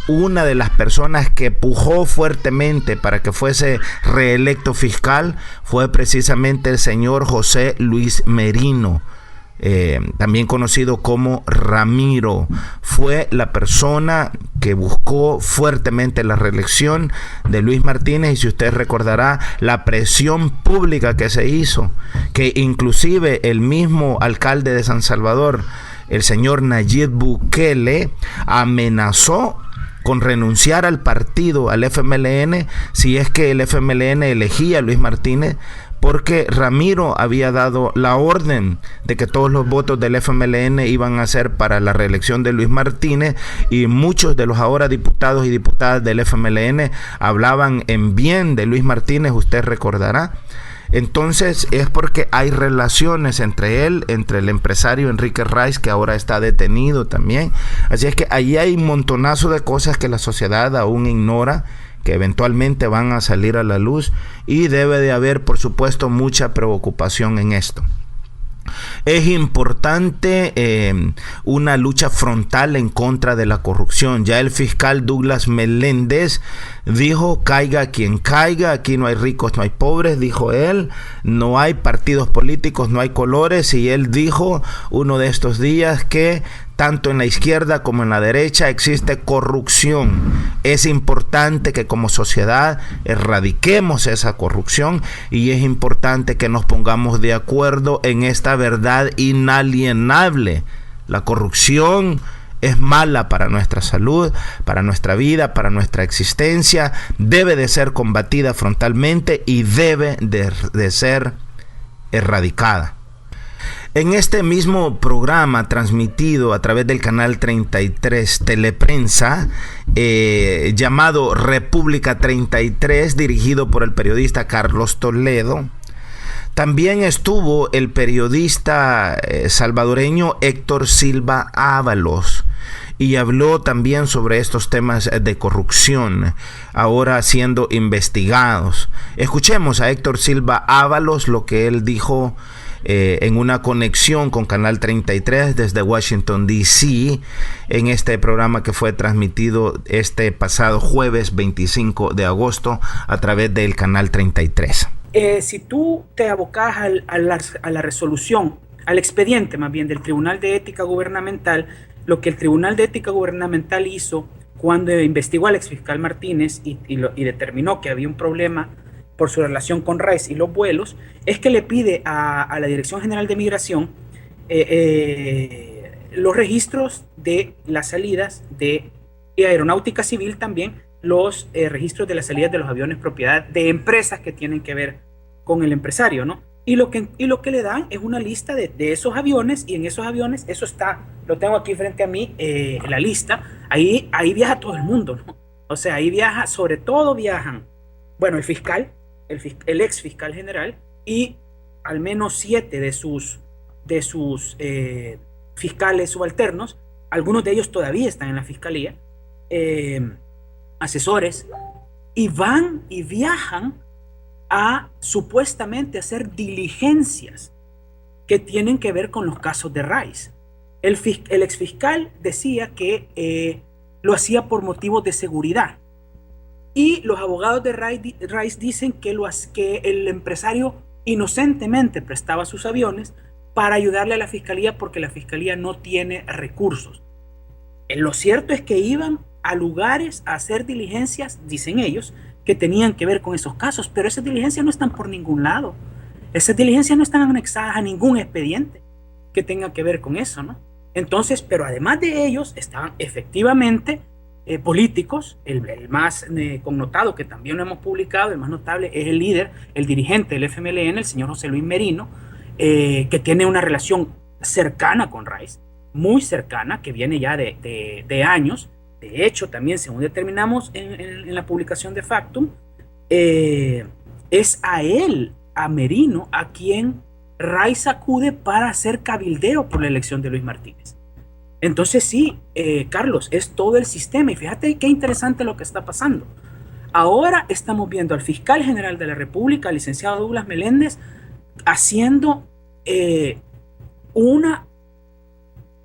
una de las personas que pujó fuertemente para que fuese reelecto fiscal, fue precisamente el señor José Luis Merino. También conocido como Ramiro, fue la persona que buscó fuertemente la reelección de Luis Martínez. Y si usted recordará la presión pública que se hizo, que inclusive el mismo alcalde de San Salvador, el señor Nayib Bukele, amenazó con renunciar al partido, al FMLN, si es que el FMLN elegía a Luis Martínez, porque Ramiro había dado la orden de que todos los votos del FMLN iban a ser para la reelección de Luis Martínez, y muchos de los ahora diputados y diputadas del FMLN hablaban en bien de Luis Martínez, usted recordará. Entonces es porque hay relaciones entre él, entre el empresario Enrique Rice, que ahora está detenido también. Así es que ahí hay un montonazo de cosas que la sociedad aún ignora, que eventualmente van a salir a la luz, y debe de haber, por supuesto, mucha preocupación en esto. Es importante una lucha frontal en contra de la corrupción. Ya el fiscal Douglas Meléndez dijo: caiga quien caiga, aquí no hay ricos, no hay pobres, dijo él, no hay partidos políticos, no hay colores. Y él dijo uno de estos días que tanto en la izquierda como en la derecha existe corrupción. Es importante que como sociedad erradiquemos esa corrupción, y es importante que nos pongamos de acuerdo en esta verdad inalienable. La corrupción es mala para nuestra salud, para nuestra vida, para nuestra existencia. Debe de ser combatida frontalmente y debe de ser erradicada. En este mismo programa transmitido a través del canal 33 Teleprensa, llamado República 33, dirigido por el periodista Carlos Toledo, también estuvo el periodista salvadoreño Héctor Silva Ábalos, y habló también sobre estos temas de corrupción ahora siendo investigados. Escuchemos a Héctor Silva Ábalos, lo que él dijo en una conexión con Canal 33 desde Washington, D.C., en este programa que fue transmitido este pasado jueves 25 de agosto a través del Canal 33. Si tú te abocas a la resolución, al expediente más bien del Tribunal de Ética Gubernamental, lo que el Tribunal de Ética Gubernamental hizo cuando investigó al exfiscal Martínez y determinó que había un problema por su relación con Rice y los vuelos, es que le pide a la Dirección General de Migración los registros de las salidas de Aeronáutica Civil, también los registros de las salidas de los aviones propiedad de empresas que tienen que ver con el empresario, ¿no? Y lo que le dan es una lista de esos aviones, y en esos aviones, eso está, lo tengo aquí frente a mí, la lista, ahí viaja todo el mundo, ¿no? O sea, ahí viaja, sobre todo viajan, bueno, el fiscal, el ex fiscal general, y al menos 7 de sus fiscales subalternos, algunos de ellos todavía están en la fiscalía, asesores, y van y viajan a supuestamente hacer diligencias que tienen que ver con los casos de Rice. El exfiscal decía que lo hacía por motivos de seguridad, y los abogados de Rice dicen que el empresario inocentemente prestaba sus aviones para ayudarle a la fiscalía porque la fiscalía no tiene recursos. Lo cierto es que iban a lugares a hacer diligencias, dicen ellos, que tenían que ver con esos casos, pero esas diligencias no están por ningún lado. Esas diligencias no están anexadas a ningún expediente que tenga que ver con eso, ¿no? Entonces, pero además de ellos, estaban efectivamente políticos, el más connotado, que también lo hemos publicado, el más notable, es el líder, el dirigente del FMLN, el señor José Luis Merino, que tiene una relación cercana con Rice, muy cercana, que viene ya de años. De hecho, también, según determinamos en la publicación de Factum, es a él, a Merino, a quien Rice acude para hacer cabildeo por la elección de Luis Martínez. Entonces sí, Carlos, es todo el sistema. Y fíjate qué interesante lo que está pasando. Ahora estamos viendo al fiscal general de la República, al licenciado Douglas Meléndez, haciendo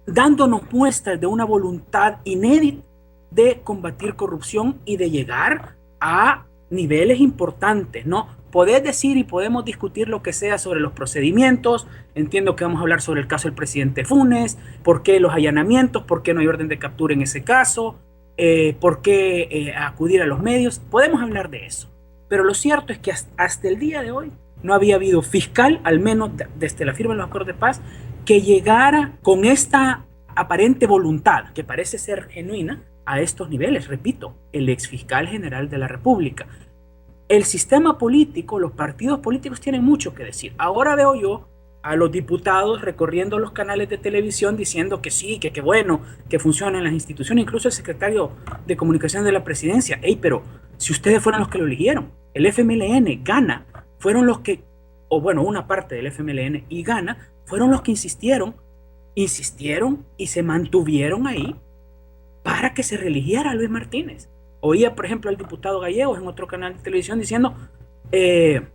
dándonos muestras de una voluntad inédita de combatir corrupción y de llegar a niveles importantes, ¿no? Podés decir y podemos discutir lo que sea sobre los procedimientos. Entiendo que vamos a hablar sobre el caso del presidente Funes, por qué los allanamientos, por qué no hay orden de captura en ese caso, por qué acudir a los medios. Podemos hablar de eso. Pero lo cierto es que hasta el día de hoy no había habido fiscal, al menos desde la firma de los acuerdos de paz, que llegara con esta aparente voluntad, que parece ser genuina, a estos niveles. Repito, el exfiscal general de la República. El sistema político, los partidos políticos tienen mucho que decir. Ahora veo yo a los diputados recorriendo los canales de televisión diciendo que sí, que qué bueno, que funcionan las instituciones, incluso el secretario de Comunicación de la Presidencia. Pero si ustedes fueron los que lo eligieron, el FMLN, Gana, fueron los que, o bueno, una parte del FMLN y Gana, fueron los que insistieron y se mantuvieron ahí para que se reeligiera a Luis Martínez. Oía, por ejemplo, al diputado Gallegos en otro canal de televisión diciendo que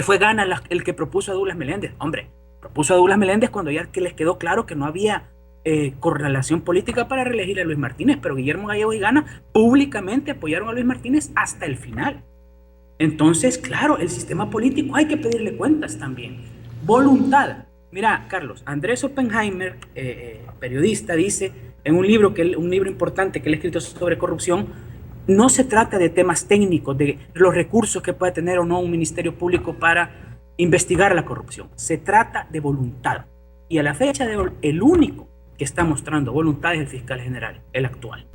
fue Gana el que propuso a Douglas Meléndez. Hombre, propuso a Douglas Meléndez cuando ya que les quedó claro que no había correlación política para reelegir a Luis Martínez, pero Guillermo Gallegos y Gana públicamente apoyaron a Luis Martínez hasta el final. Entonces, claro, el sistema político hay que pedirle cuentas también. Voluntad. Mira, Carlos, Andrés Oppenheimer, periodista, dice en un libro importante que él ha escrito sobre corrupción, no se trata de temas técnicos, de los recursos que puede tener o no un ministerio público para investigar la corrupción. Se trata de voluntad. Y a la fecha de hoy, el único que está mostrando voluntad es el fiscal general, el actual.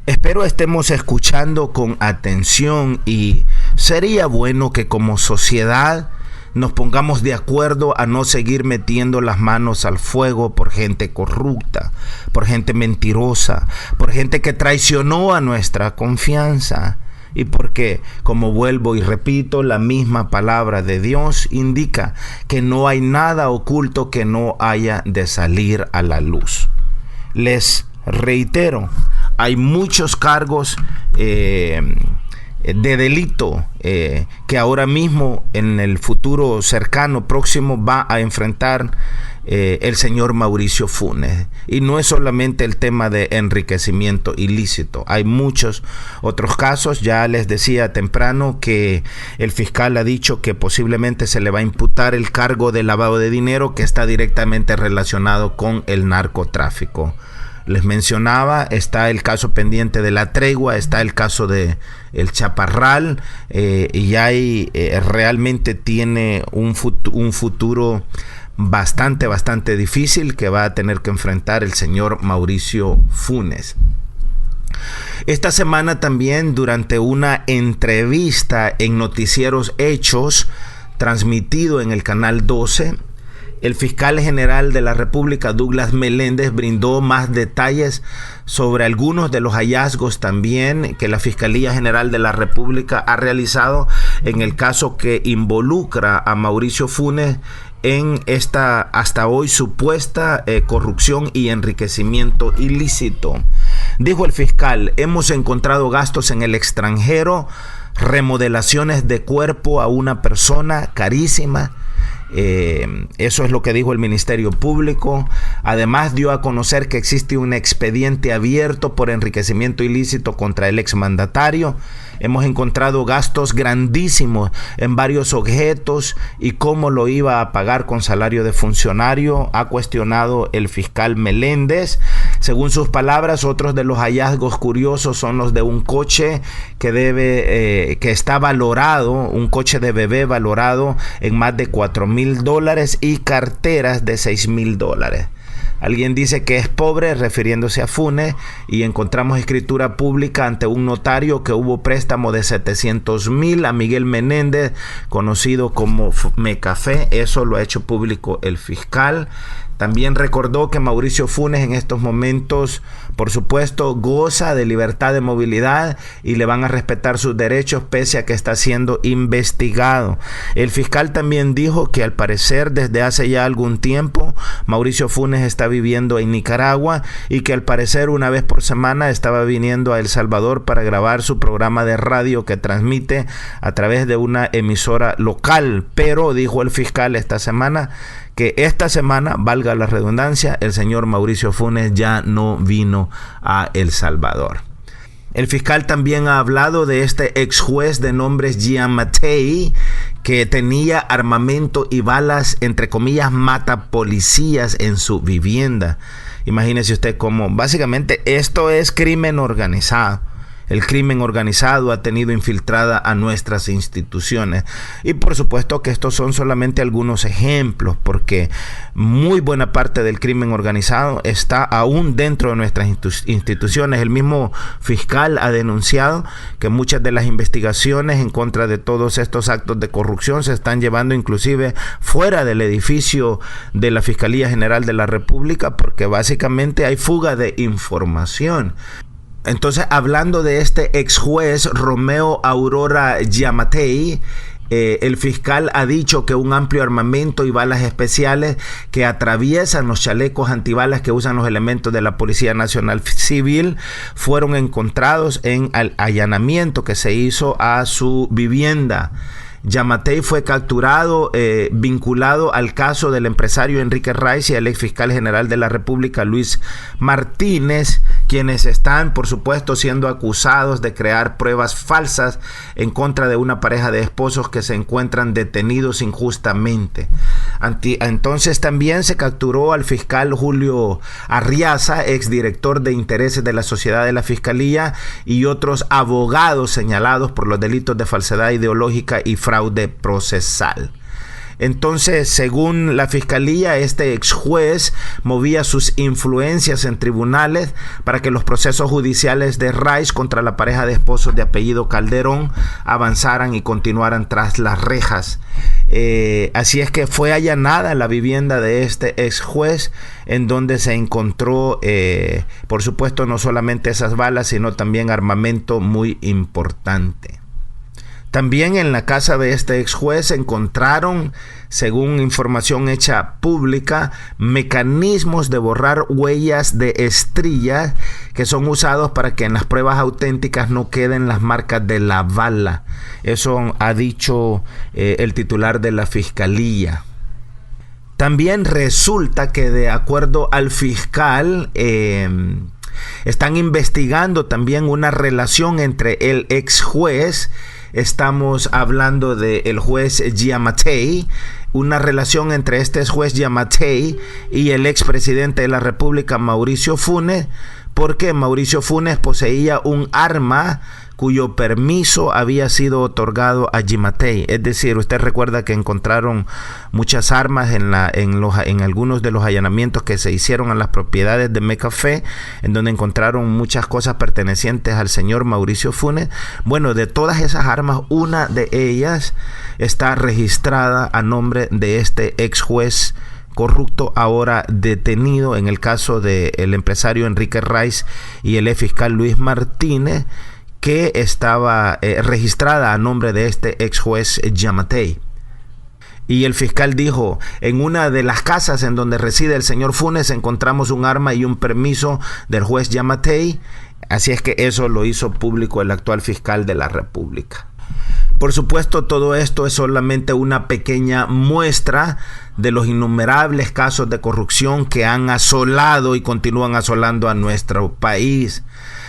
Espero estemos escuchando con atención, y sería bueno que como sociedad nos pongamos de acuerdo a no seguir metiendo las manos al fuego por gente corrupta, por gente mentirosa, por gente que traicionó a nuestra confianza. Y porque, como vuelvo y repito, la misma palabra de Dios indica que no hay nada oculto que no haya de salir a la luz. Les reitero, hay muchos cargos de delito que ahora mismo, en el futuro cercano, próximo, va a enfrentar el señor Mauricio Funes. Y no es solamente el tema de enriquecimiento ilícito, hay muchos otros casos. Ya les decía temprano que el fiscal ha dicho que posiblemente se le va a imputar el cargo de lavado de dinero, que está directamente relacionado con el narcotráfico. les mencionaba, está el caso pendiente de la tregua, está el caso de el Chaparral, y hay realmente tiene un futuro bastante difícil que va a tener que enfrentar el señor Mauricio Funes. Esta semana también, durante una entrevista en Noticieros Hechos, transmitido en el Canal 12, el fiscal general de la República, Douglas Meléndez, brindó más detalles sobre algunos de los hallazgos también que la Fiscalía General de la República ha realizado en el caso que involucra a Mauricio Funes en esta hasta hoy supuesta corrupción y enriquecimiento ilícito. Dijo el fiscal: hemos encontrado gastos en el extranjero, remodelaciones de cuerpo a una persona carísima. Eso es lo que dijo el Ministerio Público. Además, dio a conocer que existe un expediente abierto por enriquecimiento ilícito contra el exmandatario. Hemos encontrado gastos grandísimos en varios objetos y cómo lo iba a pagar con salario de funcionario, ha cuestionado el fiscal Meléndez. Según sus palabras, otros de los hallazgos curiosos son los de un coche que está valorado, un coche de bebé valorado en más de $4,000 y carteras de $6,000. Alguien dice que es pobre, refiriéndose a Funes, y encontramos escritura pública ante un notario que hubo préstamo de $700,000 a Miguel Menéndez, conocido como Mecafé. Eso lo ha hecho público el fiscal. También recordó que Mauricio Funes en estos momentos, por supuesto, goza de libertad de movilidad y le van a respetar sus derechos pese a que está siendo investigado. El fiscal también dijo que al parecer desde hace ya algún tiempo Mauricio Funes está viviendo en Nicaragua y que al parecer una vez por semana estaba viniendo a El Salvador para grabar su programa de radio que transmite a través de una emisora local. Pero dijo el fiscal esta semana, valga la redundancia, el señor Mauricio Funes ya no vino a El Salvador. El fiscal también ha hablado de este ex juez de nombre Giammattei, que tenía armamento y balas, entre comillas, mata policías en su vivienda. Imagínese usted cómo, básicamente, esto es crimen organizado. El crimen organizado ha tenido infiltrada a nuestras instituciones. Y por supuesto que estos son solamente algunos ejemplos, porque muy buena parte del crimen organizado está aún dentro de nuestras instituciones. El mismo fiscal ha denunciado que muchas de las investigaciones en contra de todos estos actos de corrupción se están llevando inclusive fuera del edificio de la Fiscalía General de la República, porque básicamente hay fuga de información. Entonces, hablando de este ex juez Romeo Aurora Giammattei, el fiscal ha dicho que un amplio armamento y balas especiales que atraviesan los chalecos antibalas que usan los elementos de la Policía Nacional Civil fueron encontrados en el allanamiento que se hizo a su vivienda. Giammattei fue capturado vinculado al caso del empresario Enrique Rice y al ex fiscal general de la República Luis Martínez, quienes están, por supuesto, siendo acusados de crear pruebas falsas en contra de una pareja de esposos que se encuentran detenidos injustamente. Entonces también se capturó al fiscal Julio Arriaza, exdirector de intereses de la Sociedad de la Fiscalía, y otros abogados señalados por los delitos de falsedad ideológica y fraude procesal. Entonces, según la Fiscalía, este ex juez movía sus influencias en tribunales para que los procesos judiciales de Rice contra la pareja de esposos de apellido Calderón avanzaran y continuaran tras las rejas. Así es que fue allanada la vivienda de este ex juez, en donde se encontró, por supuesto, no solamente esas balas, sino también armamento muy importante. También en la casa de este ex juez encontraron, según información hecha pública, mecanismos de borrar huellas de estrillas que son usados para que en las pruebas auténticas no queden las marcas de la bala. Eso ha dicho el titular de la Fiscalía. También resulta que, de acuerdo al fiscal, están investigando también una relación entre el ex juez estamos hablando del juez Giammattei, una relación entre este juez Giammattei y el expresidente de la República, Mauricio Funes, porque Mauricio Funes poseía un arma cuyo permiso había sido otorgado a Giammattei. Es decir, usted recuerda que encontraron muchas armas en algunos de los allanamientos que se hicieron a las propiedades de McAfee, en donde encontraron muchas cosas pertenecientes al señor Mauricio Funes. Bueno, de todas esas armas, una de ellas está registrada a nombre de este ex juez corrupto, ahora detenido en el caso del empresario Enrique Rice y el ex fiscal Luis Martínez, que estaba registrada a nombre de este ex juez Giammattei. Y el fiscal dijo: en una de las casas en donde reside el señor Funes encontramos un arma y un permiso del juez Giammattei. Así es que eso lo hizo público el actual fiscal de la República. Por supuesto, todo esto es solamente una pequeña muestra de los innumerables casos de corrupción que han asolado y continúan asolando a nuestro país.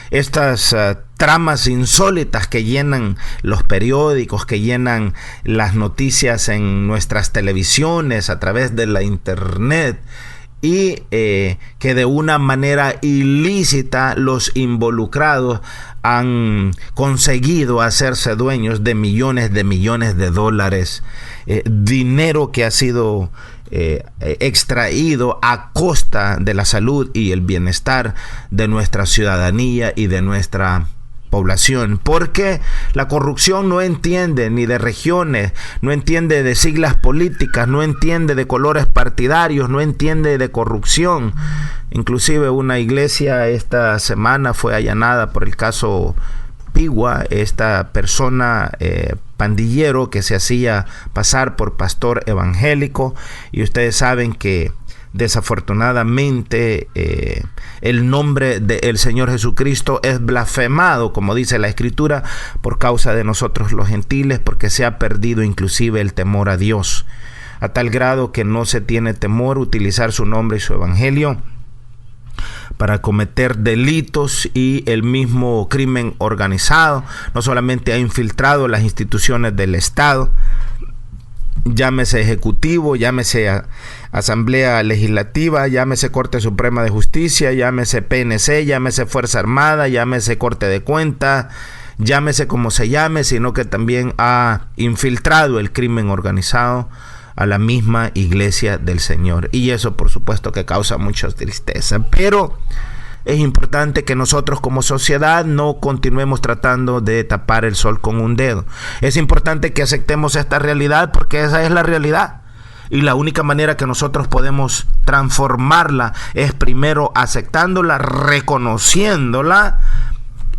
Estas tramas insólitas que llenan los periódicos, que llenan las noticias en nuestras televisiones, a través de la internet, y que de una manera ilícita los involucrados han conseguido hacerse dueños de millones de dólares, dinero que ha sido extraído a costa de la salud y el bienestar de nuestra ciudadanía y de nuestra población, porque la corrupción no entiende ni de regiones, no entiende de siglas políticas, no entiende de colores partidarios, no entiende de corrupción. Inclusive una iglesia esta semana fue allanada por el caso Pigua, esta persona pandillero que se hacía pasar por pastor evangélico, y ustedes saben que desafortunadamente el nombre del Señor Jesucristo es blasfemado, como dice la Escritura, por causa de nosotros los gentiles, porque se ha perdido inclusive el temor a Dios, a tal grado que no se tiene temor utilizar su nombre y su evangelio para cometer delitos, y el mismo crimen organizado no solamente ha infiltrado las instituciones del Estado, llámese Ejecutivo, llámese Asamblea Legislativa, llámese Corte Suprema de Justicia, llámese PNC, llámese Fuerza Armada, llámese Corte de Cuentas, llámese como se llame, sino que también ha infiltrado el crimen organizado a la misma iglesia del Señor. Y eso por supuesto que causa mucha tristeza, pero es importante que nosotros como sociedad no continuemos tratando de tapar el sol con un dedo. Es importante que aceptemos esta realidad, porque esa es la realidad. Y la única manera que nosotros podemos transformarla es primero aceptándola, reconociéndola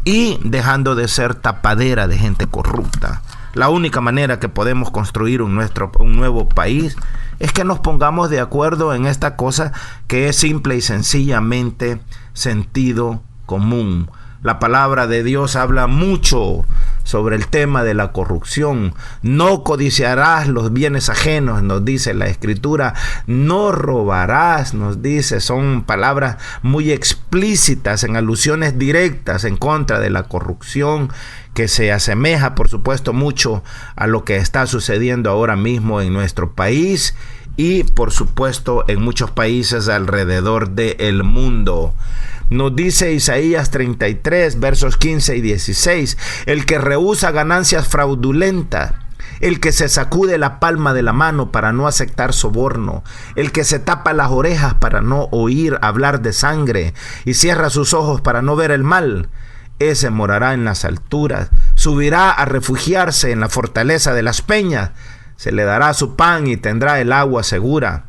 y dejando de ser tapadera de gente corrupta. La única manera que podemos construir un nuevo país es que nos pongamos de acuerdo en esta cosa que es simple y sencillamente sentido común. La palabra de Dios habla mucho sobre el tema de la corrupción. No codiciarás los bienes ajenos, nos dice la Escritura. No robarás, nos dice. Son palabras muy explícitas, en alusiones directas en contra de la corrupción, que se asemeja, por supuesto, mucho a lo que está sucediendo ahora mismo en nuestro país y, por supuesto, en muchos países alrededor del mundo. Nos dice Isaías 33, versos 15 y 16, el que rehúsa ganancias fraudulentas, el que se sacude la palma de la mano para no aceptar soborno, el que se tapa las orejas para no oír hablar de sangre y cierra sus ojos para no ver el mal, ese morará en las alturas, subirá a refugiarse en la fortaleza de las peñas, se le dará su pan y tendrá el agua segura.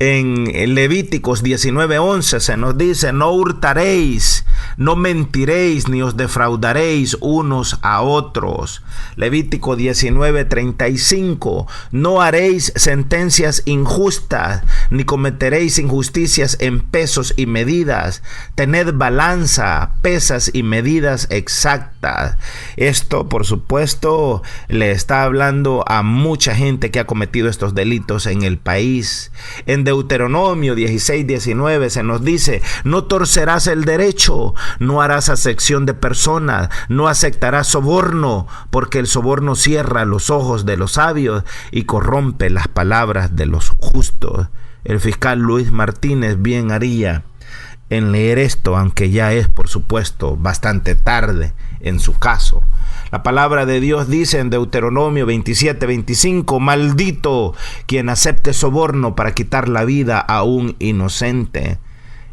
En Levíticos 19:11 se nos dice: no hurtaréis, no mentiréis, ni os defraudaréis unos a otros. Levítico 19:35, no haréis sentencias injustas, ni cometeréis injusticias en pesos y medidas. Tened balanza, pesas y medidas exactas. Esto, por supuesto, le está hablando a mucha gente que ha cometido estos delitos en el país. En Deuteronomio 16:19 se nos dice: no torcerás el derecho, justo, no harás acepción de personas, no aceptarás soborno, porque el soborno cierra los ojos de los sabios y corrompe las palabras de los justos. El fiscal Luis Martínez bien haría en leer esto, aunque ya es, por supuesto, bastante tarde en su caso. La palabra de Dios dice en Deuteronomio 27:25, maldito quien acepte soborno para quitar la vida a un inocente.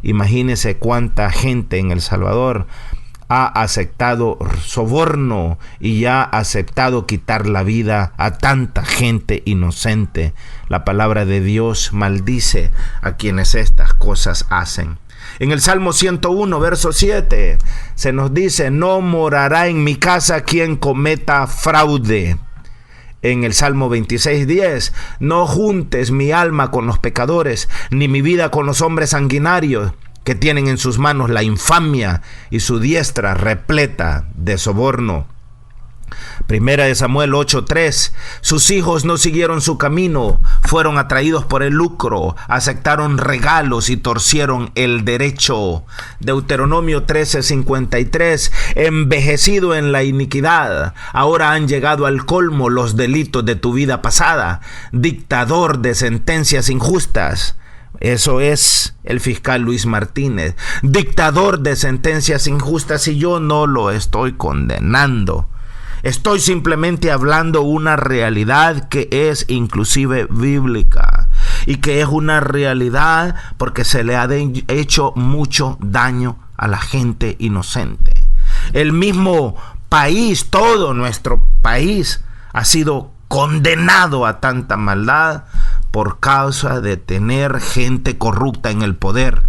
Imagínese cuánta gente en El Salvador ha aceptado soborno y ya ha aceptado quitar la vida a tanta gente inocente. La palabra de Dios maldice a quienes estas cosas hacen. En el Salmo 101, verso 7, se nos dice, no morará en mi casa quien cometa fraude. En el Salmo 26:10, no juntes mi alma con los pecadores, ni mi vida con los hombres sanguinarios, que tienen en sus manos la infamia y su diestra repleta de soborno. Primera de Samuel 8:3, sus hijos no siguieron su camino, fueron atraídos por el lucro, aceptaron regalos y torcieron el derecho. Deuteronomio 13:53, envejecido en la iniquidad, ahora han llegado al colmo los delitos de tu vida pasada, dictador de sentencias injustas. Eso es el fiscal Luis Martínez, dictador de sentencias injustas, y yo no lo estoy condenando. Estoy simplemente hablando una realidad que es inclusive bíblica y que es una realidad porque se le ha hecho mucho daño a la gente inocente. El mismo país, todo nuestro país ha sido condenado a tanta maldad por causa de tener gente corrupta en el poder.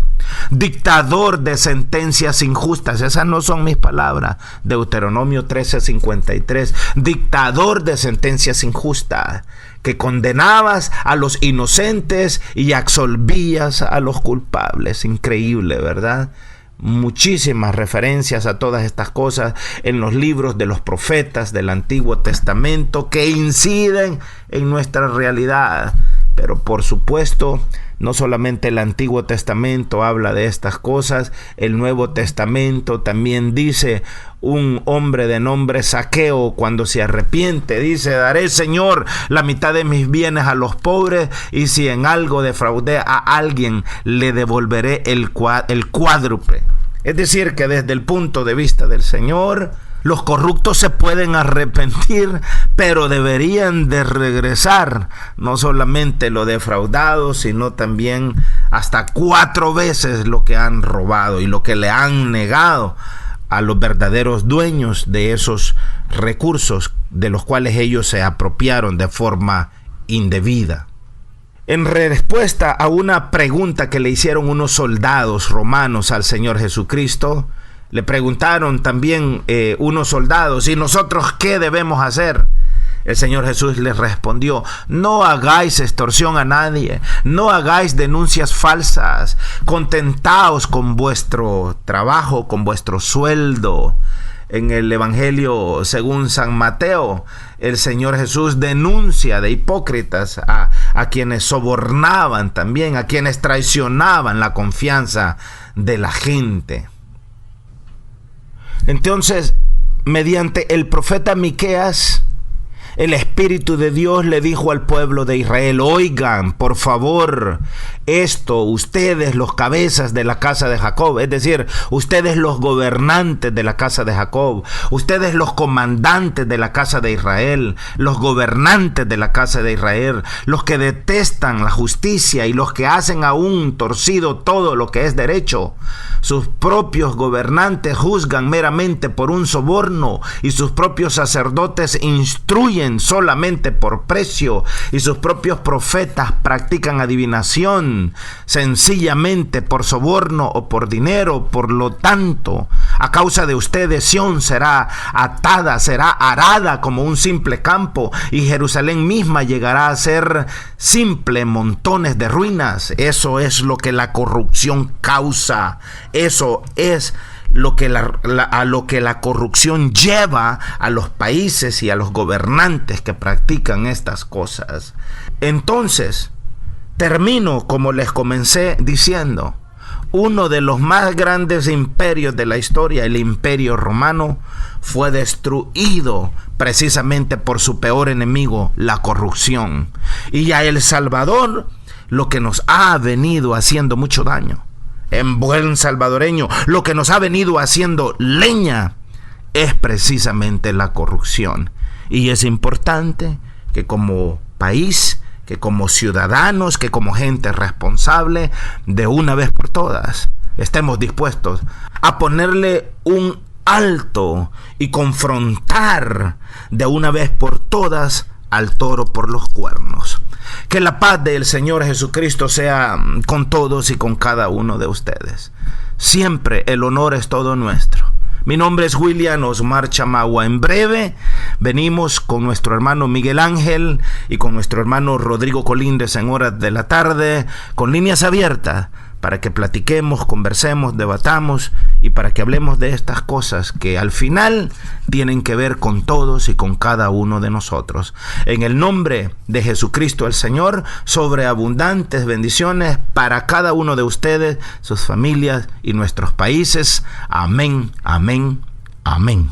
Dictador de sentencias injustas, esas no son mis palabras. Deuteronomio 13:53, dictador de sentencias injustas, que condenabas a los inocentes y absolvías a los culpables. Increíble, ¿verdad? Muchísimas referencias a todas estas cosas en los libros de los profetas del Antiguo Testamento que inciden en nuestra realidad. Pero por supuesto, no solamente el Antiguo Testamento habla de estas cosas, el Nuevo Testamento también dice, un hombre de nombre Zaqueo, cuando se arrepiente, dice, daré, Señor, la mitad de mis bienes a los pobres, y si en algo defraudé a alguien, le devolveré el cuádruple. Es decir, que desde el punto de vista del Señor, los corruptos se pueden arrepentir, pero deberían de regresar no solamente lo defraudado, sino también hasta 4 veces lo que han robado y lo que le han negado a los verdaderos dueños de esos recursos de los cuales ellos se apropiaron de forma indebida. En respuesta a una pregunta que le hicieron unos soldados romanos al Señor Jesucristo, le preguntaron también unos soldados, ¿y nosotros qué debemos hacer? El Señor Jesús les respondió, no hagáis extorsión a nadie, no hagáis denuncias falsas, contentaos con vuestro trabajo, con vuestro sueldo. En el Evangelio según San Mateo, el Señor Jesús denuncia de hipócritas a quienes sobornaban también, a quienes traicionaban la confianza de la gente. Entonces, mediante el profeta Miqueas, el Espíritu de Dios le dijo al pueblo de Israel, oigan, por favor, esto, ustedes los cabezas de la casa de Jacob, es decir, ustedes los gobernantes de la casa de Jacob, ustedes los comandantes de la casa de Israel, los gobernantes de la casa de Israel, los que detestan la justicia y los que hacen aún torcido todo lo que es derecho. Sus propios gobernantes juzgan meramente por un soborno y sus propios sacerdotes instruyen solamente por precio y sus propios profetas practican adivinación sencillamente por soborno o por dinero. Por lo tanto, a causa de ustedes Sión será atada, será arada como un simple campo, y Jerusalén misma llegará a ser simple montones de ruinas. Eso es lo que la corrupción causa. Eso es a lo que la corrupción lleva a los países y a los gobernantes que practican estas cosas. Entonces, termino como les comencé diciendo, uno de los más grandes imperios de la historia, el Imperio Romano, fue destruido precisamente por su peor enemigo, la corrupción. Y a El Salvador, lo que nos ha venido haciendo mucho daño, en buen salvadoreño, lo que nos ha venido haciendo leña, es precisamente la corrupción. Y es importante que como país, que como ciudadanos, que como gente responsable, de una vez por todas, estemos dispuestos a ponerle un alto y confrontar de una vez por todas al toro por los cuernos. Que la paz del Señor Jesucristo sea con todos y con cada uno de ustedes. Siempre el honor es todo nuestro. Mi nombre es William Osmar Chamagua. En breve venimos con nuestro hermano Miguel Ángel y con nuestro hermano Rodrigo Colíndez en horas de la tarde, con líneas abiertas, para que platiquemos, conversemos, debatamos y para que hablemos de estas cosas que al final tienen que ver con todos y con cada uno de nosotros. En el nombre de Jesucristo el Señor, sobreabundantes bendiciones para cada uno de ustedes, sus familias y nuestros países. Amén, amén, amén.